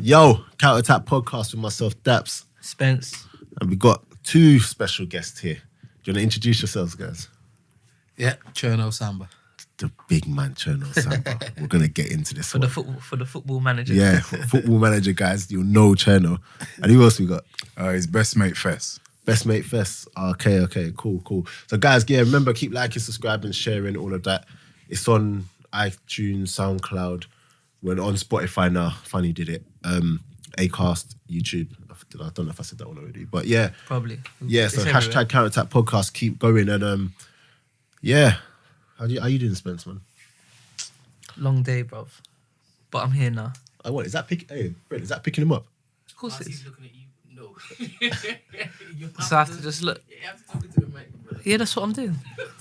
Yo, Counter Attack podcast with myself, Daps. Spence. And we got two special guests here. Do you want to introduce yourselves, guys? Yeah, Cherno Samba. The big man, Cherno Samba. We're going to get into this for the football manager. Yeah, football manager, guys. You'll know Cherno. And who else we got? His best mate Fest. Best mate Fest. Okay, cool. So guys, yeah, remember, keep liking, subscribing, sharing, all of that. It's on iTunes, Soundcloud. We're on Spotify now. Funny did it. Acast, YouTube. I don't know if I said that one already, but yeah. Probably. Yeah, so hashtag Counter Attack podcast, keep going. And yeah. How you doing, Spence, man? Long day, bruv. But I'm here now. What, is that is that picking him up? Of course it is. He's looking at you. No. So I have to just look. Yeah, you have to talk to the mic, brother. Yeah, that's what I'm doing.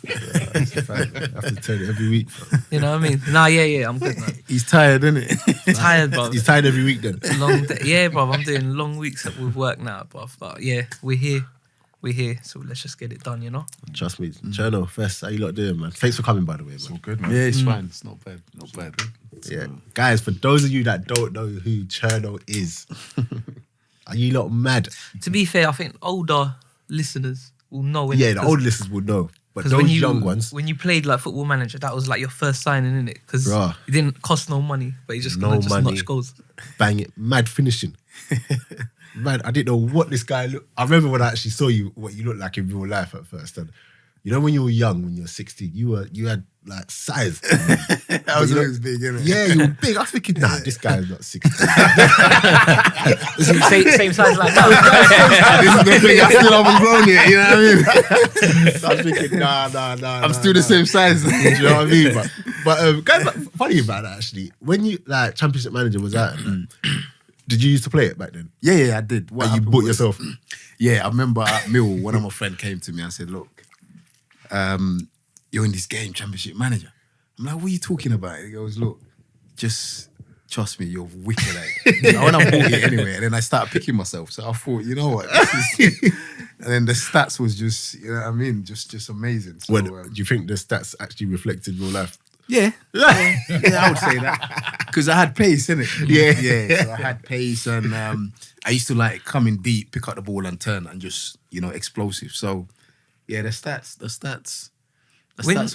I have to tell you every week. You know what I mean? Nah, yeah, I'm good, man. He's tired, isn't it? Tired, bruv. He's tired every week then. Long day. Yeah, bruv, I'm doing long weeks with work now, bruv. But yeah, we're here. So let's just get it done, you know? Trust me. Cherno, Fest, how you lot doing, man? Thanks for coming, by the way, man. It's all good, man. Yeah, it's fine. It's not bad. Yeah. Guys, for those of you that don't know who Cherno is, are you lot mad? To be fair, I think older listeners will know. Yeah, the old listeners will know. But those young ones... When you played like Football Manager, that was like your first signing, innit? Because Bruh. it didn't cost no money, but you just No just money. notch goals. Bang it. Mad finishing. Man, I didn't know what this guy looked... I remember when I actually saw you, what you looked like in real life at first. And you know when you were young, when you were 16, you had like size. I was always big, innit? Yeah, you were big. I was thinking, nah, this guy's not 16. Same size like that. This is the thing, I still haven't grown yet, you know what I mean? So I was thinking, nah. I'm still the same size. Do you know what I mean? But guys, funny about that actually. When you, like, Championship Manager was out, did you used to play it back then? Yeah, I did. What And you happened bought was- yourself? Yeah, I remember at Mill, one of my friends came to me and said, look, you're in this game, Championship Manager. I'm like, what are you talking about? He goes, look, just trust me, you're wicked at it. When I bought it anyway, and then I started picking myself. So I thought, you know what? This is... And then the stats was just, you know what I mean? Just amazing. So, Do you think the stats actually reflected real life? yeah, I would say that. Because I had pace, innit? Yeah. So I had pace and I used to like come in deep, pick up the ball and turn and just, explosive. So, yeah, the stats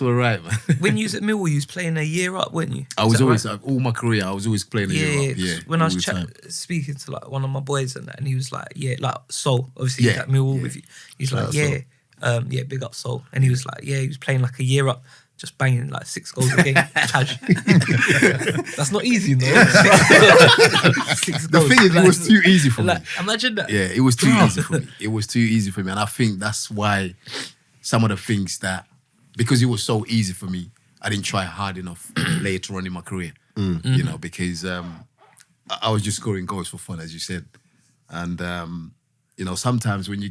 were right, man. When you was at Millwall, you was playing a year up, weren't you? I was always, all my career, I was always playing a year up. Yeah. Yeah, When I all was the time. speaking to like one of my boys and that, and he was like, yeah, like Soul, obviously he's Yeah, at Millwall yeah. with you. He's Shout like, out yeah, big up Soul. And he was like, yeah, he was playing like a year up, just banging like 6 goals a game. Cash. That's not easy, no. 6 The goals. thing is, it was too easy for me. Like, imagine that. Yeah, it was too easy for me. It was too easy for me. And I think that's why some of the things that, because it was so easy for me, I didn't try hard enough later on in my career. Because I was just scoring goals for fun, as you said. And, sometimes when you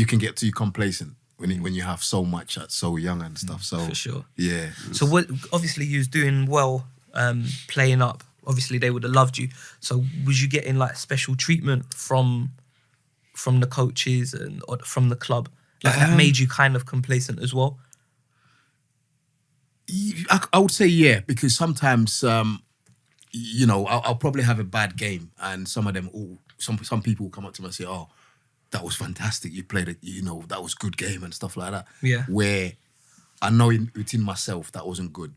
can get too complacent when you have so much at so young and stuff. So For sure. Yeah. So what? Obviously, you was doing well, playing up. Obviously, they would have loved you. So was you getting like special treatment from the coaches or from the club? Like that made you kind of complacent as well? I would say yeah, because sometimes, I'll probably have a bad game and some of them, some people will come up to me and say, oh, that was fantastic. You played it, that was good game and stuff like that. Yeah. Where I know within myself that wasn't good.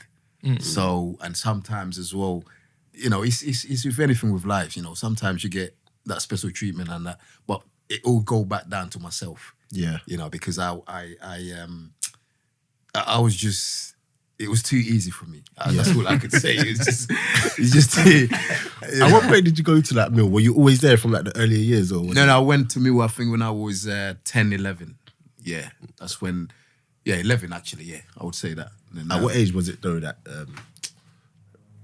So, and sometimes as well, it's with anything with life, sometimes you get that special treatment and that, but it all go back down to myself. Yeah. Because I was just, it was too easy for me. That's all I could say. It's just too... At what point did you go to that Mill? Were you always there from like the earlier years or? No, I went to Mill, I think when I was 10, 11. Yeah, that's when, 11 actually, yeah, I would say that. Then, At what age was it though that,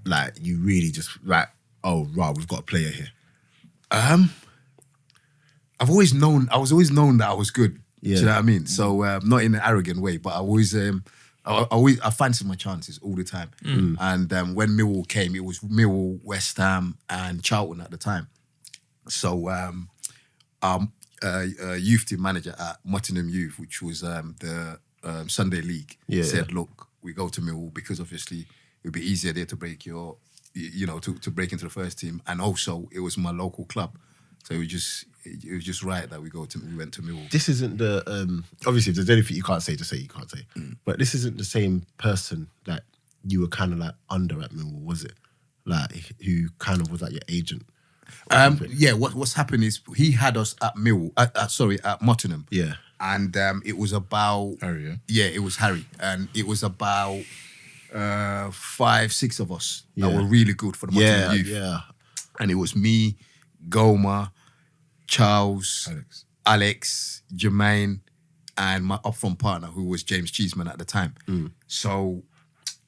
like you really just like, oh, right, we've got a player here? I was always known that I was good. Yeah. Do you know what I mean? So not in an arrogant way, but I always I fancied my chances all the time. And when Millwall came, it was Millwall, West Ham, and Charlton at the time. So youth team manager at Mottingham Youth, which was the Sunday League, said, "Look, we go to Millwall because obviously it would be easier there to break your to break into the first team, and also it was my local club, so it was just right that we went to Millwall. This isn't the obviously if there's anything you can't say, just say you can't say. But this isn't the same person that you were kind of like under at Millwall, was it? Like who kind of was like your agent? What's happened is he had us at Millwall, at Mottingham. Yeah. And it was about Harry, yeah? Yeah, it was Harry, and it was about 5-6 of us that Yeah. were really good for the Mottingham youth. Yeah. And it was me, Goma, Charles, Alex, Jermaine, and my up-front partner, who was James Cheeseman at the time. So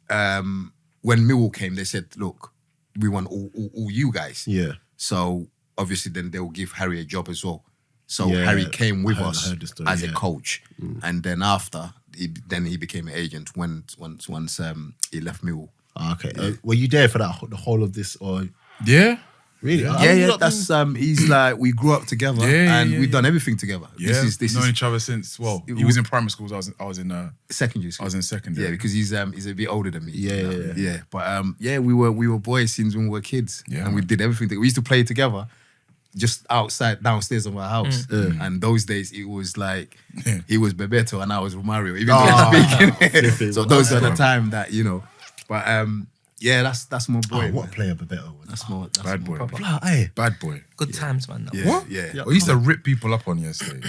when Millwall came, they said, look, we want all you guys. Yeah. So obviously then they'll give Harry a job as well. So Yeah, Harry came with I us heard the story, as a yeah. coach. And then after, he became an agent once he left Millwall. Okay. Were you there for the whole of this, or Yeah. really? Yeah. That's he's like, we grew up together and we've done everything together. Yeah. This Known is each other since, he was in primary school, I was in secondary school. I was in secondary. Yeah, because he's a bit older than me. Yeah. But we were boys since when we were kids. Yeah, and we man. did everything. We used to play together just downstairs of our house. And those days it was like he was Bebeto and I was Romario, even though I'm speaking. So those are the time that, But that's my boy. what a player Bebeto was. That's Bad boy. proper. Bad boy. Good times, man. Yeah, What? Yeah. We used to rip people up on yesterday.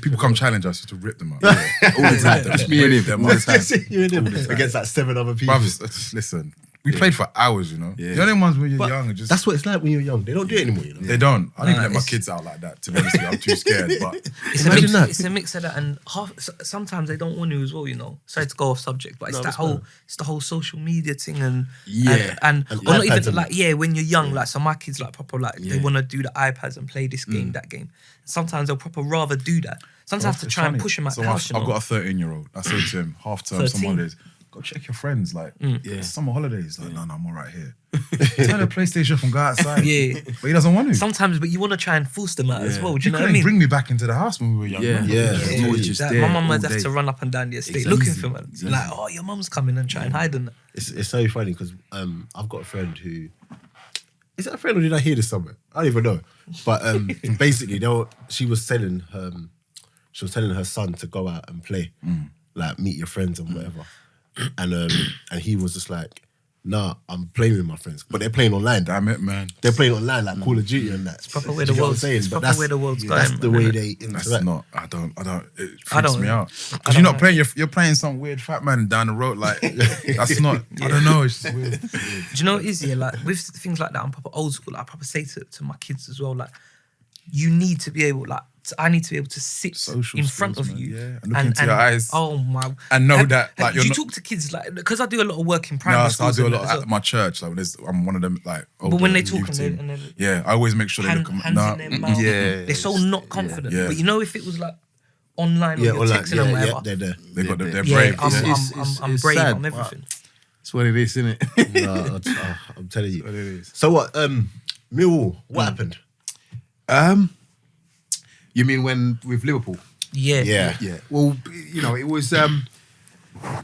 People come challenge us to rip them up. All the time. Just me and him. Them All the up. time. You and him against like 7 other people. Bruv, listen, we played for hours, Yeah. You know them ones when you're But young and just... that's what it's like when you're young. They don't do it anymore, They don't. I don't even let my it's- kids out like that, to be honest with you. I'm too scared, but... Imagine that. It's a mix of that, and sometimes they don't want to as well. Sorry to go off subject, but it's the whole social media thing and Yeah. and And or not iPads even and like when you're young, like so my kids like proper like they want to do the iPads and play this game, that game. Sometimes they'll proper rather do that. Sometimes I have to It's try and funny. push them out So the house. I've got a 13-year-old. I said to him, half term, 13? some holidays, go check your friends. Like, it's summer holidays. Like, no, I'm all right here. Turn the PlayStation from go outside. Yeah. But he doesn't want to. Sometimes, but you want to try and force them out as well. Do You you know what I couldn't mean? bring me back into the house when we were young. Yeah. man. Yeah. It's always just That there my mum would all have day. to run up and down the estate It's looking easy. for man. It's Like, oh, your mum's coming and try and hide in it. It's so funny because I've got a friend who is that a friend or did I hear this somewhere? I don't even know. But basically, she was telling her son to go out and play, like meet your friends and whatever, and he was just like, nah, I'm playing with my friends, but they're playing online. Damn it, man. They're playing online like Call of Duty and that. It's proper where the world's- it's proper where the world's That's going, the man, way innit? they That's interact. not. I don't. It freaks don't- me out I because you're don't not playing. You're playing some weird fat man down the road. Like that's not. I don't know. It's just weird. Do you know what it is? Yeah, like with things like that, I'm proper old school. Like, I proper say to my kids as well, like, you need to be able, like, I need to be able to sit Social in front skills, of man, you yeah, and look into your eyes. Oh my! And know that, like, do you're you not- talk to kids like because I do a lot of work in primary No, so I schools. do a and lot that as at well. my church. Like, I'm one of them. Like, But when they older talk youth and team. then Yeah, I always make sure they look. hands Nah, in their mouth, yeah, they're so not confident. Yeah. But if it was like online or Yeah, you're or like, texting and whatever, they're there. they got they're yeah, brave. I'm It's brave sad, on but- everything. That's what it is, isn't it? No, I'm telling you. What it is. So what? Millwall, what happened? You mean when with Liverpool? Yeah, Yeah. Well, it was.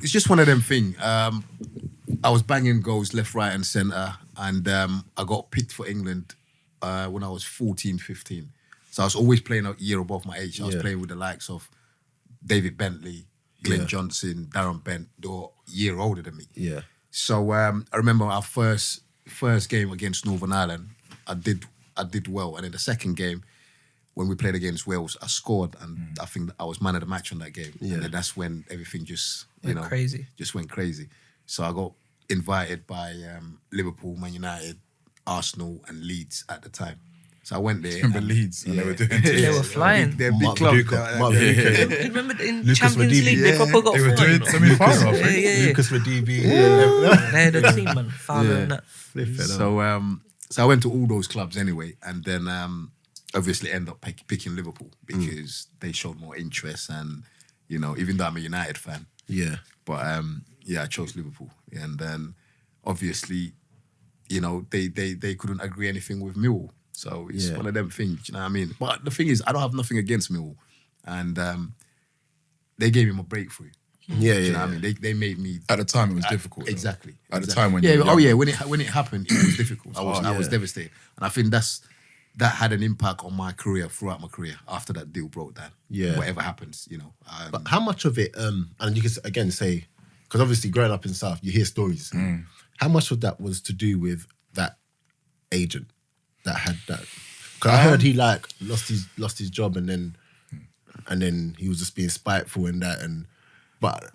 It's just one of them things. I was banging goals left, right, and centre, and I got picked for England when I was 14, 15. So I was always playing a year above my age. I was playing with the likes of David Bentley, Glenn Johnson, Darren Bent. They were a year older than me. Yeah. So I remember our first game against Northern Ireland. I did well, and in the second game, when we played against Wales, I scored, and I think that I was man of the match on that game. Yeah. And then that's when everything just Went crazy. just went crazy. So I got invited by Liverpool, Man United, Arsenal, and Leeds at the time. So I went there. Remember Leeds? And they were doing. They were flying. They're big Mark club. Viduka. Mark Viduka. Remember in Lucas Champions Madiba. League, they proper got They were far, doing you know? semi-final. I Yeah, think. yeah, yeah. Lucas Madiba. They had a team, man. Fowler and that. So I went to all those clubs anyway, and then obviously end up picking Liverpool because they showed more interest, and even though I'm a United fan, Yeah. but I chose Liverpool, and then obviously, they couldn't agree anything with Millwall, so it's one of them things, you know what I mean? But the thing is, I don't have nothing against Millwall, and they gave him a breakthrough. Yeah, Do you know yeah. what I mean? They made me At the time, it was difficult. though. exactly At the exactly. time when yeah, you were oh young. yeah, when it happened, it was difficult. I was devastated, and I think that had an impact on my career throughout my career after that deal broke down. Yeah. Whatever happens, you know. But how much of it, and you can again say, because obviously growing up in South, you hear stories. How much of that was to do with that agent that had that? Because I heard he like lost his job and then he was just being spiteful and that but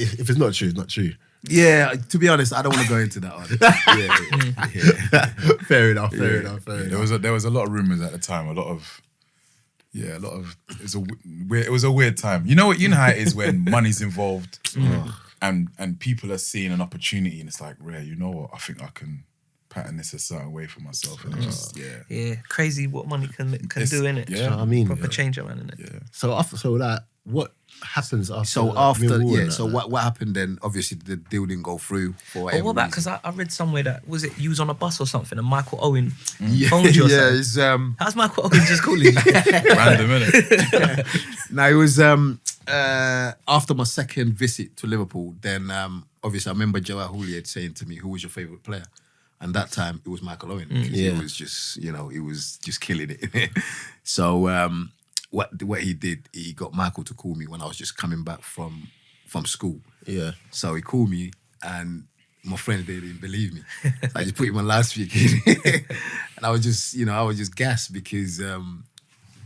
if it's not true, it's not true. Yeah, to be honest, I don't want to go into that one. Yeah. Fair enough. There was a lot of rumors at the time. It was a weird time. You know how it is when money's involved, and people are seeing an opportunity, and it's like, Rare, you know what? I think I can pattern this a certain way for myself, and it's just Yeah, crazy what money can do, innit? Yeah. You know what I mean? Proper changer, man, innit? yeah. So what happens after? So after, Millwall yeah. and So that? what happened then? Obviously, the deal didn't go through for But whatever what about, reason. because I read somewhere that, was it you was on a bus or something and Michael Owen Yeah, phoned you or yeah. something? It's How's Michael Owen just calling you? Random, innit? Now it was after my second visit to Liverpool. Then obviously I remember Joe Houllier saying to me, "Who was your favourite player?" And that time it was Michael Owen because he was just, he was just killing it. So what he did, he got Michael to call me when I was just coming back from school. Yeah. So he called me, and my friends, they didn't believe me. So I just put him on loudspeaker, and I was just gassed because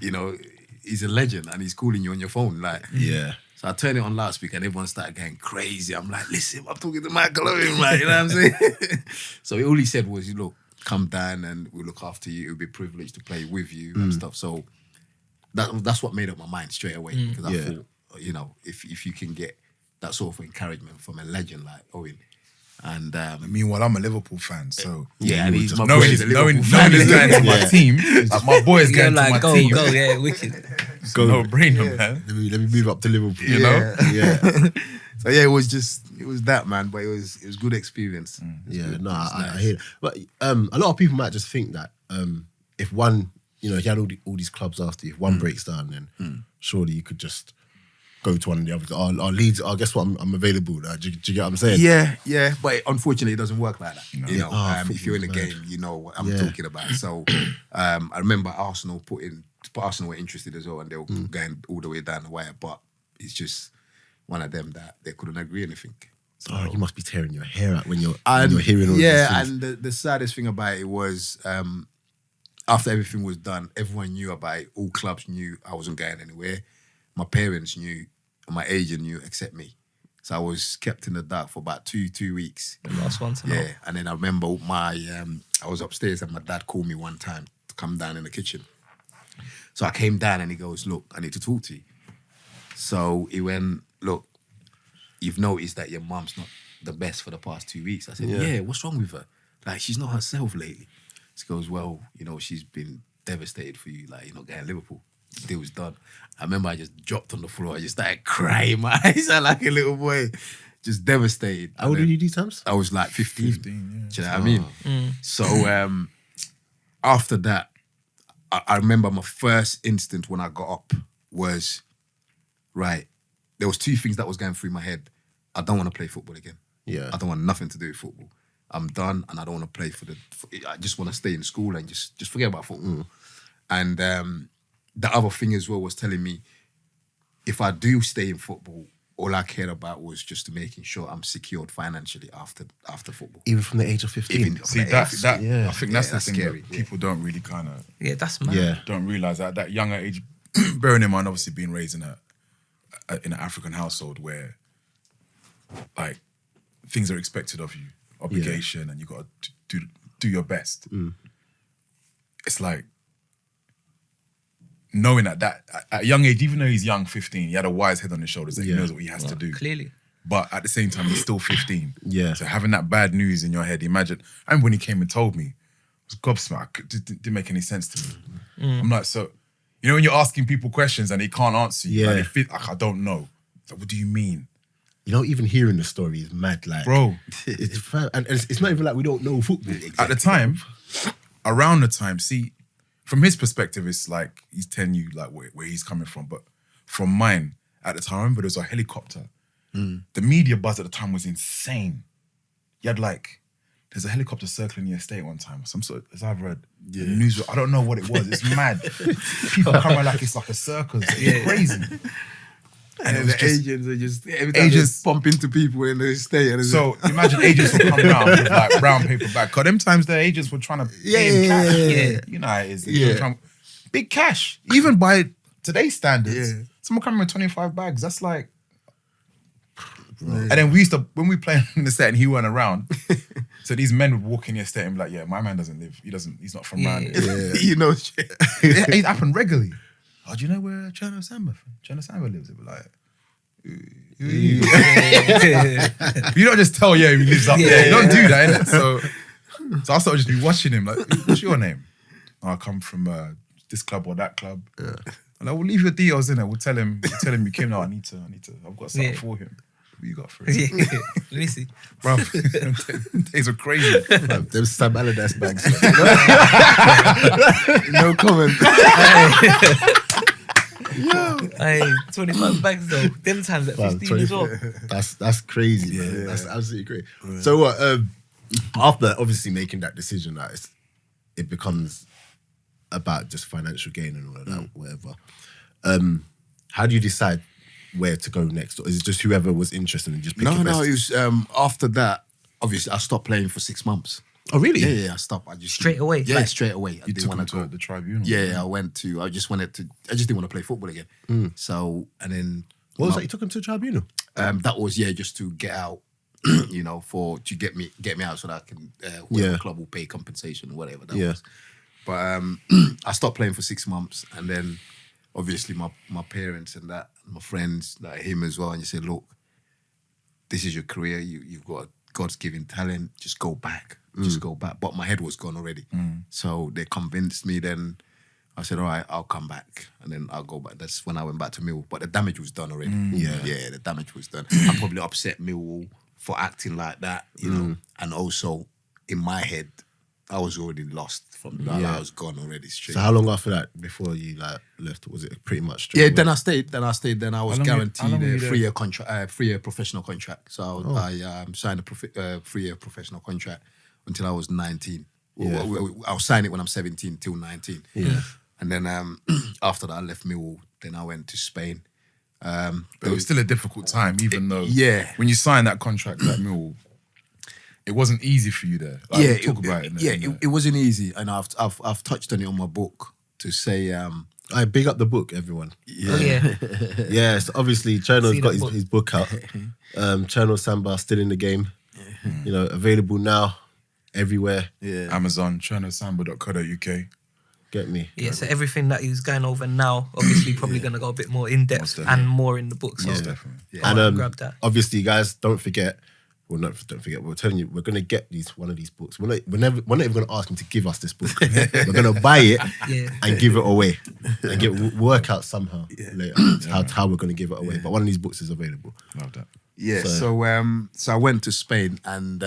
he's a legend and he's calling you on your phone, like. Yeah. So I turned it on loudspeaker and everyone started going crazy. I'm like, listen, I'm talking to Michael Owen, like, you know what I'm saying? So all he said was, look, come down and we'll look after you. It'll be a privilege to play with you and stuff. So that's what made up my mind straight away, because I thought, if you can get that sort of encouragement from a legend like Owen. And Meanwhile, I'm a Liverpool fan, so and he's my knowing boy's a Liverpool this fan. going to my team, like my boy is You're going to like, my go, team. yeah, wicked. It's a no-brainer, man. Let me move up to Liverpool. You know? Yeah. So yeah, it was that, man. But it was good experience. Yeah, no, I hear it. But a lot of people might just think that if one, he had all these clubs after you, if one breaks down, then surely you could just go to one of the others. Or Leeds, guess what, I'm available. Do you get what I'm saying? Yeah. But unfortunately, it doesn't work like that. No. If you're in the Football's game, you know what I'm talking about. So I remember Arsenal Arsenal were interested as well, and they were going all the way down the wire. But it's just one of them that they couldn't agree anything. So, You must be tearing your hair out when you're hearing all these things. and the saddest thing about it was after everything was done, everyone knew about it. All clubs knew I wasn't going anywhere. My parents knew, and my agent knew, except me. So I was kept in the dark for about two weeks. The last one to know. Yeah, and then I remember I was upstairs and my dad called me one time to come down in the kitchen. So I came down and he goes, look, I need to talk to you. So he went, look, you've noticed that your mum's not the best for the past 2 weeks. I said, yeah, what's wrong with her? Like, she's not herself lately. He goes, well, she's been devastated for you, like, getting Liverpool. The deal was done. I remember I just dropped on the floor. I just started crying. My eyes are like a little boy, just devastated. How old were you these times? I was like 15. 15, yeah. Do you know what I mean? So after that, I remember my first instant when I got up was, right, there was two things that was going through my head. I don't want to play football again. Yeah. I don't want nothing to do with football. I'm done and I don't want to play I just want to stay in school and just forget about football. And the other thing as well was telling me, if I do stay in football, all I cared about was just making sure I'm secured financially after football. Even from the age of 15. See, that Yeah. I think that's the that's thing scary, that people don't really kind of Yeah, that's mad. Yeah. don't realize at that younger age. Bearing in mind, obviously being raised in an African household where, like, things are expected of you, obligation, and you got to do your best. It's like knowing that at a young age, even though he's young, 15, he had a wise head on his shoulders that he knows what he has to do. Clearly. But at the same time, he's still 15. Yeah. So having that bad news in your head, imagine. I remember when he came and told me, I was gobsmacked. It didn't make any sense to me. I'm like, so, when you're asking people questions and they can't answer you, like, they feel like, I don't know. Like, what do you mean? Even hearing the story is mad. Like, Bro. and it's not even like we don't know football. At the time, around the time, see, from his perspective, it's like he's telling you like where he's coming from. But from mine, at the time, I remember there was a helicopter the media buzz at the time was insane. You had like, there's a helicopter circling the estate one time. Some sort of, as I've read, the news. I don't know what it was. It's mad. People come around like it's like a circus. It's crazy. And it was the just- agents are just every time Agents- they bump into people in the estate. And it's So imagine agents will come round with like brown paper bag. Cause them times the agents were trying to pay in cash. yeah. You know how it is. They Yeah. were trying- big cash. Even by today's standards. Yeah. Someone coming with 25 bags. That's like. And then we used to, when we played in the set and he weren't around, so these men would walk in the estate and be like, yeah, my man doesn't live. He's not from around here. you know, shit. It happened regularly. Oh, do you know where Cherno Samba lives? It was like, you don't just tell, yeah, he lives up there. You don't do that, innit? So I started just be watching him, like, what's your name? Oh, I come from this club or that club. And I will leave your details in it. We'll tell him you came now. I need to, I've got something for him. What you got for him? Let me see. Bro, days are crazy. Them Sam Allardyce bags. No comment. Hey, 25 bags though. Them times at 15 as well. That's crazy, man. That's absolutely great. So what? After obviously making that decision, that it becomes about just financial gain and all of that, whatever. How do you decide where to go next, or is it just whoever was interested and just pick your best? It was after that. Obviously, I stopped playing for 6 months. Oh, really? Yeah, I stopped. I just Straight away? Yeah, Like- straight away. I You didn't took him want to go. to the tribunal. Yeah, I just didn't want to play football again. So, and then What was that? You took him to the tribunal? that was just to get out, to get me out so that I can whoever club will pay compensation or whatever that was. But I stopped playing for 6 months, and then obviously my parents and that, my friends, like him as well, and you said, look, this is your career. You've got God's given talent. Just go back. Just go back. But my head was gone already. So they convinced me. Then I said, all right, I'll come back. And then I'll go back. That's when I went back to Millwall. But the damage was done already. Yeah, the damage was done. I probably upset Millwall for acting like that, you know. And also, in my head, I was already lost from that. I was gone already straight. So how long after that before you left? Was it pretty much straight Yeah, away? then I stayed. Then I was How long guaranteed were you a there? 3-year contract, 3-year professional contract. So I signed a 3-year professional contract until I was 19. I'll sign it when I'm 17 till 19. Yeah. And then after that, I left Millwall. Then I went to Spain. But it was still a difficult time, even though yeah. when you signed that contract at Millwall, it wasn't easy for you there. Like, we'll talk about it. It wasn't easy, and I've touched on it on my book to say. I big up the book, everyone. Oh yeah. Yeah, so obviously Cherno's See got that book. his book out. Cherno Samba still in the game. You know, available now everywhere. Yeah. Amazon, chernosamba.co.uk. Get me. Yeah, so everything that he's going over now, obviously probably going to go a bit more in Most depth definitely. and more in the book. So Definitely. And grab that. obviously, guys, don't forget. Well, don't forget. We're telling you, we're gonna get one of these books. We're not even gonna ask him to give us this book. We're gonna buy it Yeah. and give it away, and work out somehow later how we're gonna give it away. But one of these books is available. Love that. Yeah, so I went to Spain, and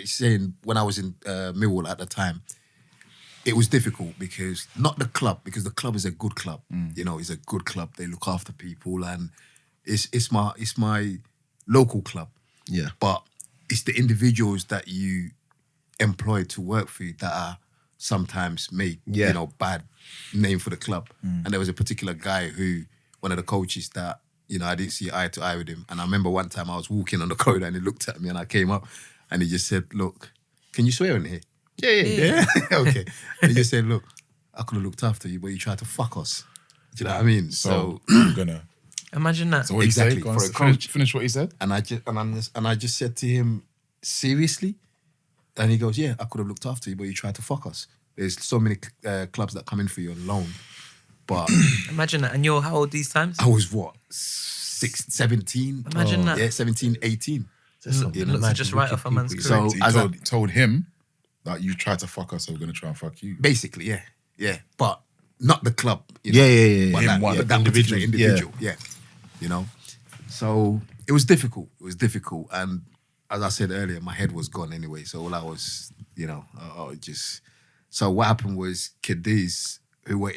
saying when I was in Millwall at the time, it was difficult because the club is a good club. You know, it's a good club. They look after people, and it's my local club. Yeah. But it's the individuals that you employ to work for you that are sometimes make bad name for the club. And there was a particular guy one of the coaches that, I didn't see eye to eye with him. And I remember one time I was walking on the corridor and he looked at me and I came up and he just said, look, can you swear in here? Yeah. Okay. He just said, look, I could have looked after you, but you tried to fuck us. Do you know what I mean? So I'm gonna. Imagine that. So what Exactly, you say? Go on, for a coach. finish what he said. And I just said to him, seriously? And he goes, yeah, I could have looked after you, but you tried to fuck us. There's so many clubs that come in for you on loan. But Imagine that. And you're how old these times? I was what? 17? Imagine that. Yeah, 17, 18. Look, to just write off a man's people. career. So He as I- told him that you tried to fuck us, so we're gonna try and fuck you. basically, yeah. But not the club. You Yeah, know? yeah. But Him that, one. yeah, that Individual, particular individual, yeah. So it was difficult. And as I said earlier, my head was gone anyway. So all I was, So what happened was Cadiz, who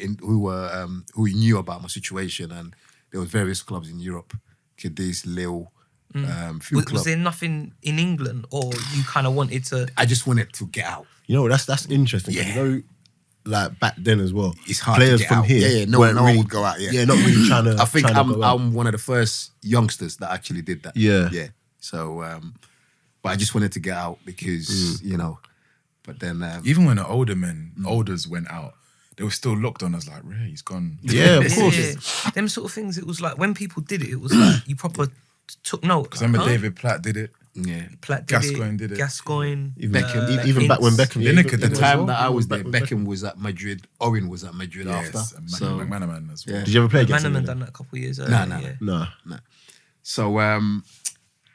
knew about my situation, and there were various clubs in Europe, Cadiz, Lille, few Was clubs. there nothing in England, or you kind of wanted to? I just wanted to get out. You know, that's interesting. 'Cause Yeah. You know, like back then as well. It's hard Players to get from out. here. Yeah, no weren't one really, would go out. Yeah, Yeah, not really trying to. I think trying to go out. I'm one of the first youngsters that actually did that. Yeah. Yeah. So, but I just wanted to get out because, you know, but then. Even when the olders went out, they were still looked on as like, Ray, he's gone. Yeah, of Yeah, course. yeah. Them sort of things. It was like when people did it, it was like you proper took note. Because I remember Huh? David Platt did it. Yeah. Platt Gascoigne did it. Gascoigne, Even, Beckham. even back when Beckham. Lineker even- did The it as time well. that I was there, Back when Beckham was at Madrid, Owen was at Madrid Yes, after. and So, McManaman as well. Yeah. Did you ever play against Manaman him? done that a couple of years earlier. no. Yeah. No. so,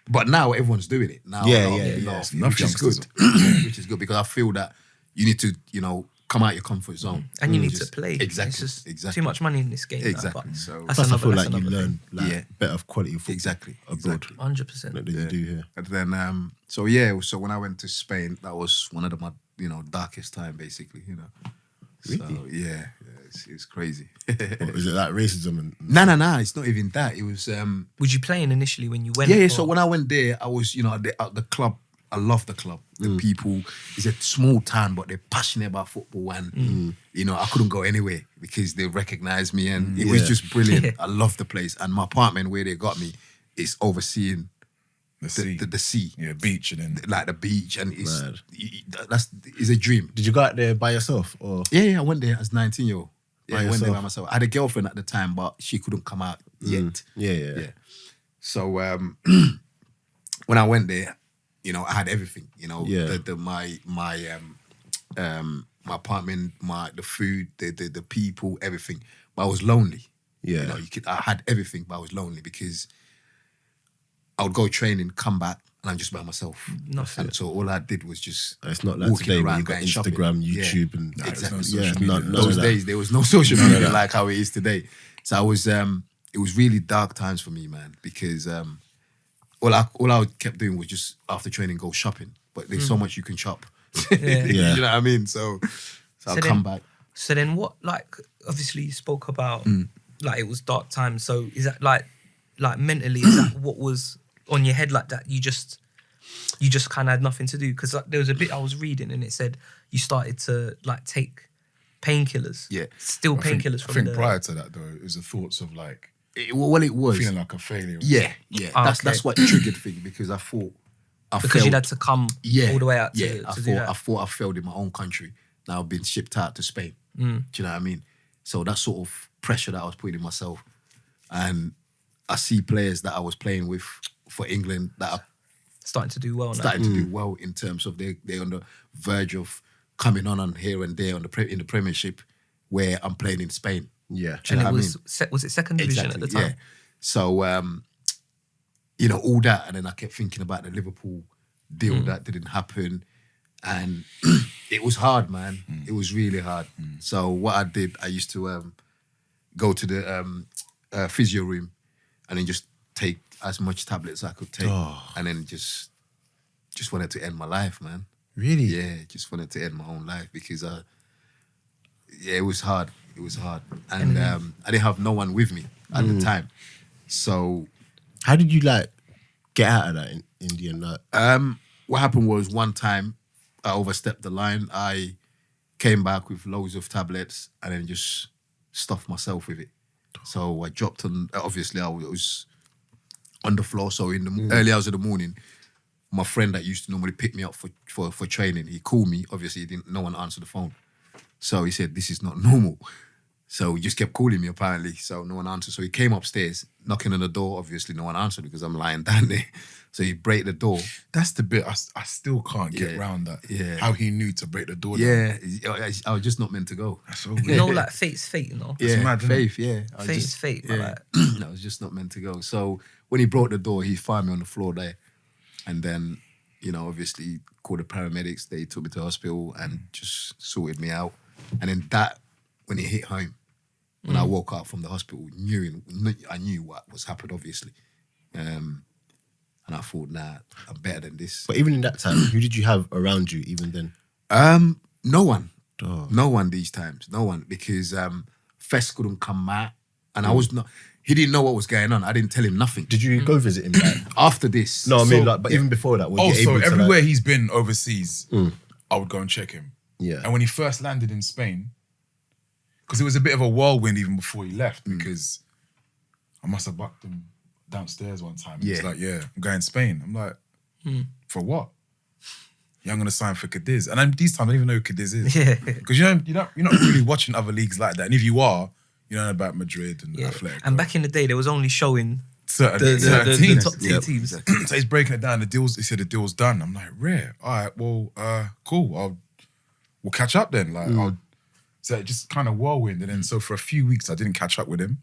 but now everyone's doing it. Now, Yeah, a lot of yeah, people yeah. are, Enough which is youngsters. good. Which is good because I feel that you need to, you know, come out your comfort zone. And you need Just- to play. Exactly. It's just exactly. too much money in this game. now, Exactly. but So- that's Plus, I feel that's like you another learn like Yeah. better quality football Exactly. abroad Exactly. 100%. than you do here. And then, so yeah, so when I went to Spain, that was one of my, you know, darkest time, basically, you know. So yeah, it's crazy. Or is it like racism and No, it's not even that. It was, Was you playing initially when you went? yeah. or- So when I went there, I was, you know, at the club. I love the club. The people. It's a small town, but they're passionate about football, and you know, I couldn't go anywhere because they recognized me, and it was Yeah. just brilliant. I love the place, and my apartment where they got me is overseeing The sea. the sea, Yeah, beach and then like the beach, and it's Mad. it's a dream. Did you go out there by yourself or? Yeah, I went there as 19-year-old. Yeah, By I went there yourself? by myself. I had a girlfriend at the time, but she couldn't come out yet. Yeah. So when I went there, you know, I had everything. You know, Yeah. my apartment, the food, the people, everything. But I was lonely. Yeah. You know, I had everything, but I was lonely because I would go training, come back, and I'm just by myself. Nothing. And so all I did was just It's not like walking today where around, you got going shopping. Instagram, Yeah. YouTube, and Exactly. There's no yeah, social media. none those of that. days there was no social media like how it is today. So I was it was really dark times for me, man, because all I kept doing was just after training go shopping. But there's so much you can shop. Yeah. Yeah. You know what I mean? So I'll So come then- back. So then what, like, obviously you spoke about, like, it was dark times. So is that, like mentally, is that what was on your head like that? You just kind of had nothing to do? Because there was a bit I was reading and it said you started to, like, take painkillers. Yeah. Still I think, painkillers I from think the... prior to that though, it was the thoughts of like It was. feeling like a failure. Yeah. Ah, That's okay. what triggered things because I thought Because you'd had to come all the way out to, I to do thought that. I thought I failed in my own country. Now I've been shipped out to Spain. Do you know what I mean? So that sort of pressure that I was putting in myself, and I see players that I was playing with for England that are Starting to do well now. starting to do well in terms of they're on the verge of coming on here and there in the Premiership, where I'm playing in Spain. Yeah. Do you know And what it I mean? was it second division at the time? Yeah. So, you know, all that. And then I kept thinking about the Liverpool deal that didn't happen. And it was hard, man. It was really hard. So what I did, I used to go to the physio room and then just take as much tablets as I could take. And then just wanted to end my life, man. Really? Yeah, just wanted to end my own life because it was hard. It was hard. And I didn't have no one with me at the time. So How did you like get out of that in Indian? Like, what happened was one time I overstepped the line. I came back with loads of tablets and then just stuffed myself with it. So I dropped on, obviously I was on the floor. So in the early hours of the morning, my friend that used to normally pick me up for training, he called me. Obviously, no one answered the phone. So he said, this is not normal. So he just kept calling me apparently. So no one answered. So he came upstairs, knocking on the door. Obviously, no one answered because I'm lying down there. So he break the door. That's the bit I still can't get Yeah. around that. Yeah. How he knew to break the door down. Yeah, I was just not meant to go. That's so You weird. know, like fate's fate, you know? Yeah, mad, isn't it? faith, yeah. I Fate just- is fate, but yeah. like- I was just not meant to go. So when he broke the door, he found me on the floor there. And then, you know, obviously called the paramedics. They took me to hospital and just sorted me out. And then when it hit home, when I woke up from the hospital, I knew what was happened, obviously. And I thought, nah, I'm better than this. but even in that time, who did you have around you even then? No one. Oh. No one these times. No one. Because Fest couldn't come out. And I was not... he didn't know what was going on. I didn't tell him nothing. Did you go visit him? Like, After this, no, I mean, So- like, but even before that, were Oh, you so able to, everywhere like, he's been overseas, I would go and check him. Yeah. And when he first landed in Spain, because it was a bit of a whirlwind even before he left, because I must have bucked him downstairs one time. He was Yeah. like, yeah, I'm going to Spain. I'm like, for what? Yeah, I'm going to sign for Cadiz. And these times I don't even know who Cadiz is. Yeah. Because you're not really watching other leagues like that. And if you are, you know about Madrid and Yeah. Athletic. And back in the day, they was only showing certain the teams. top tier teams. So he's breaking it down. He said the deal's done. I'm like, rare. All right, well, cool. We'll catch up then. Like, so it just kind of whirlwind. And then so for a few weeks, I didn't catch up with him.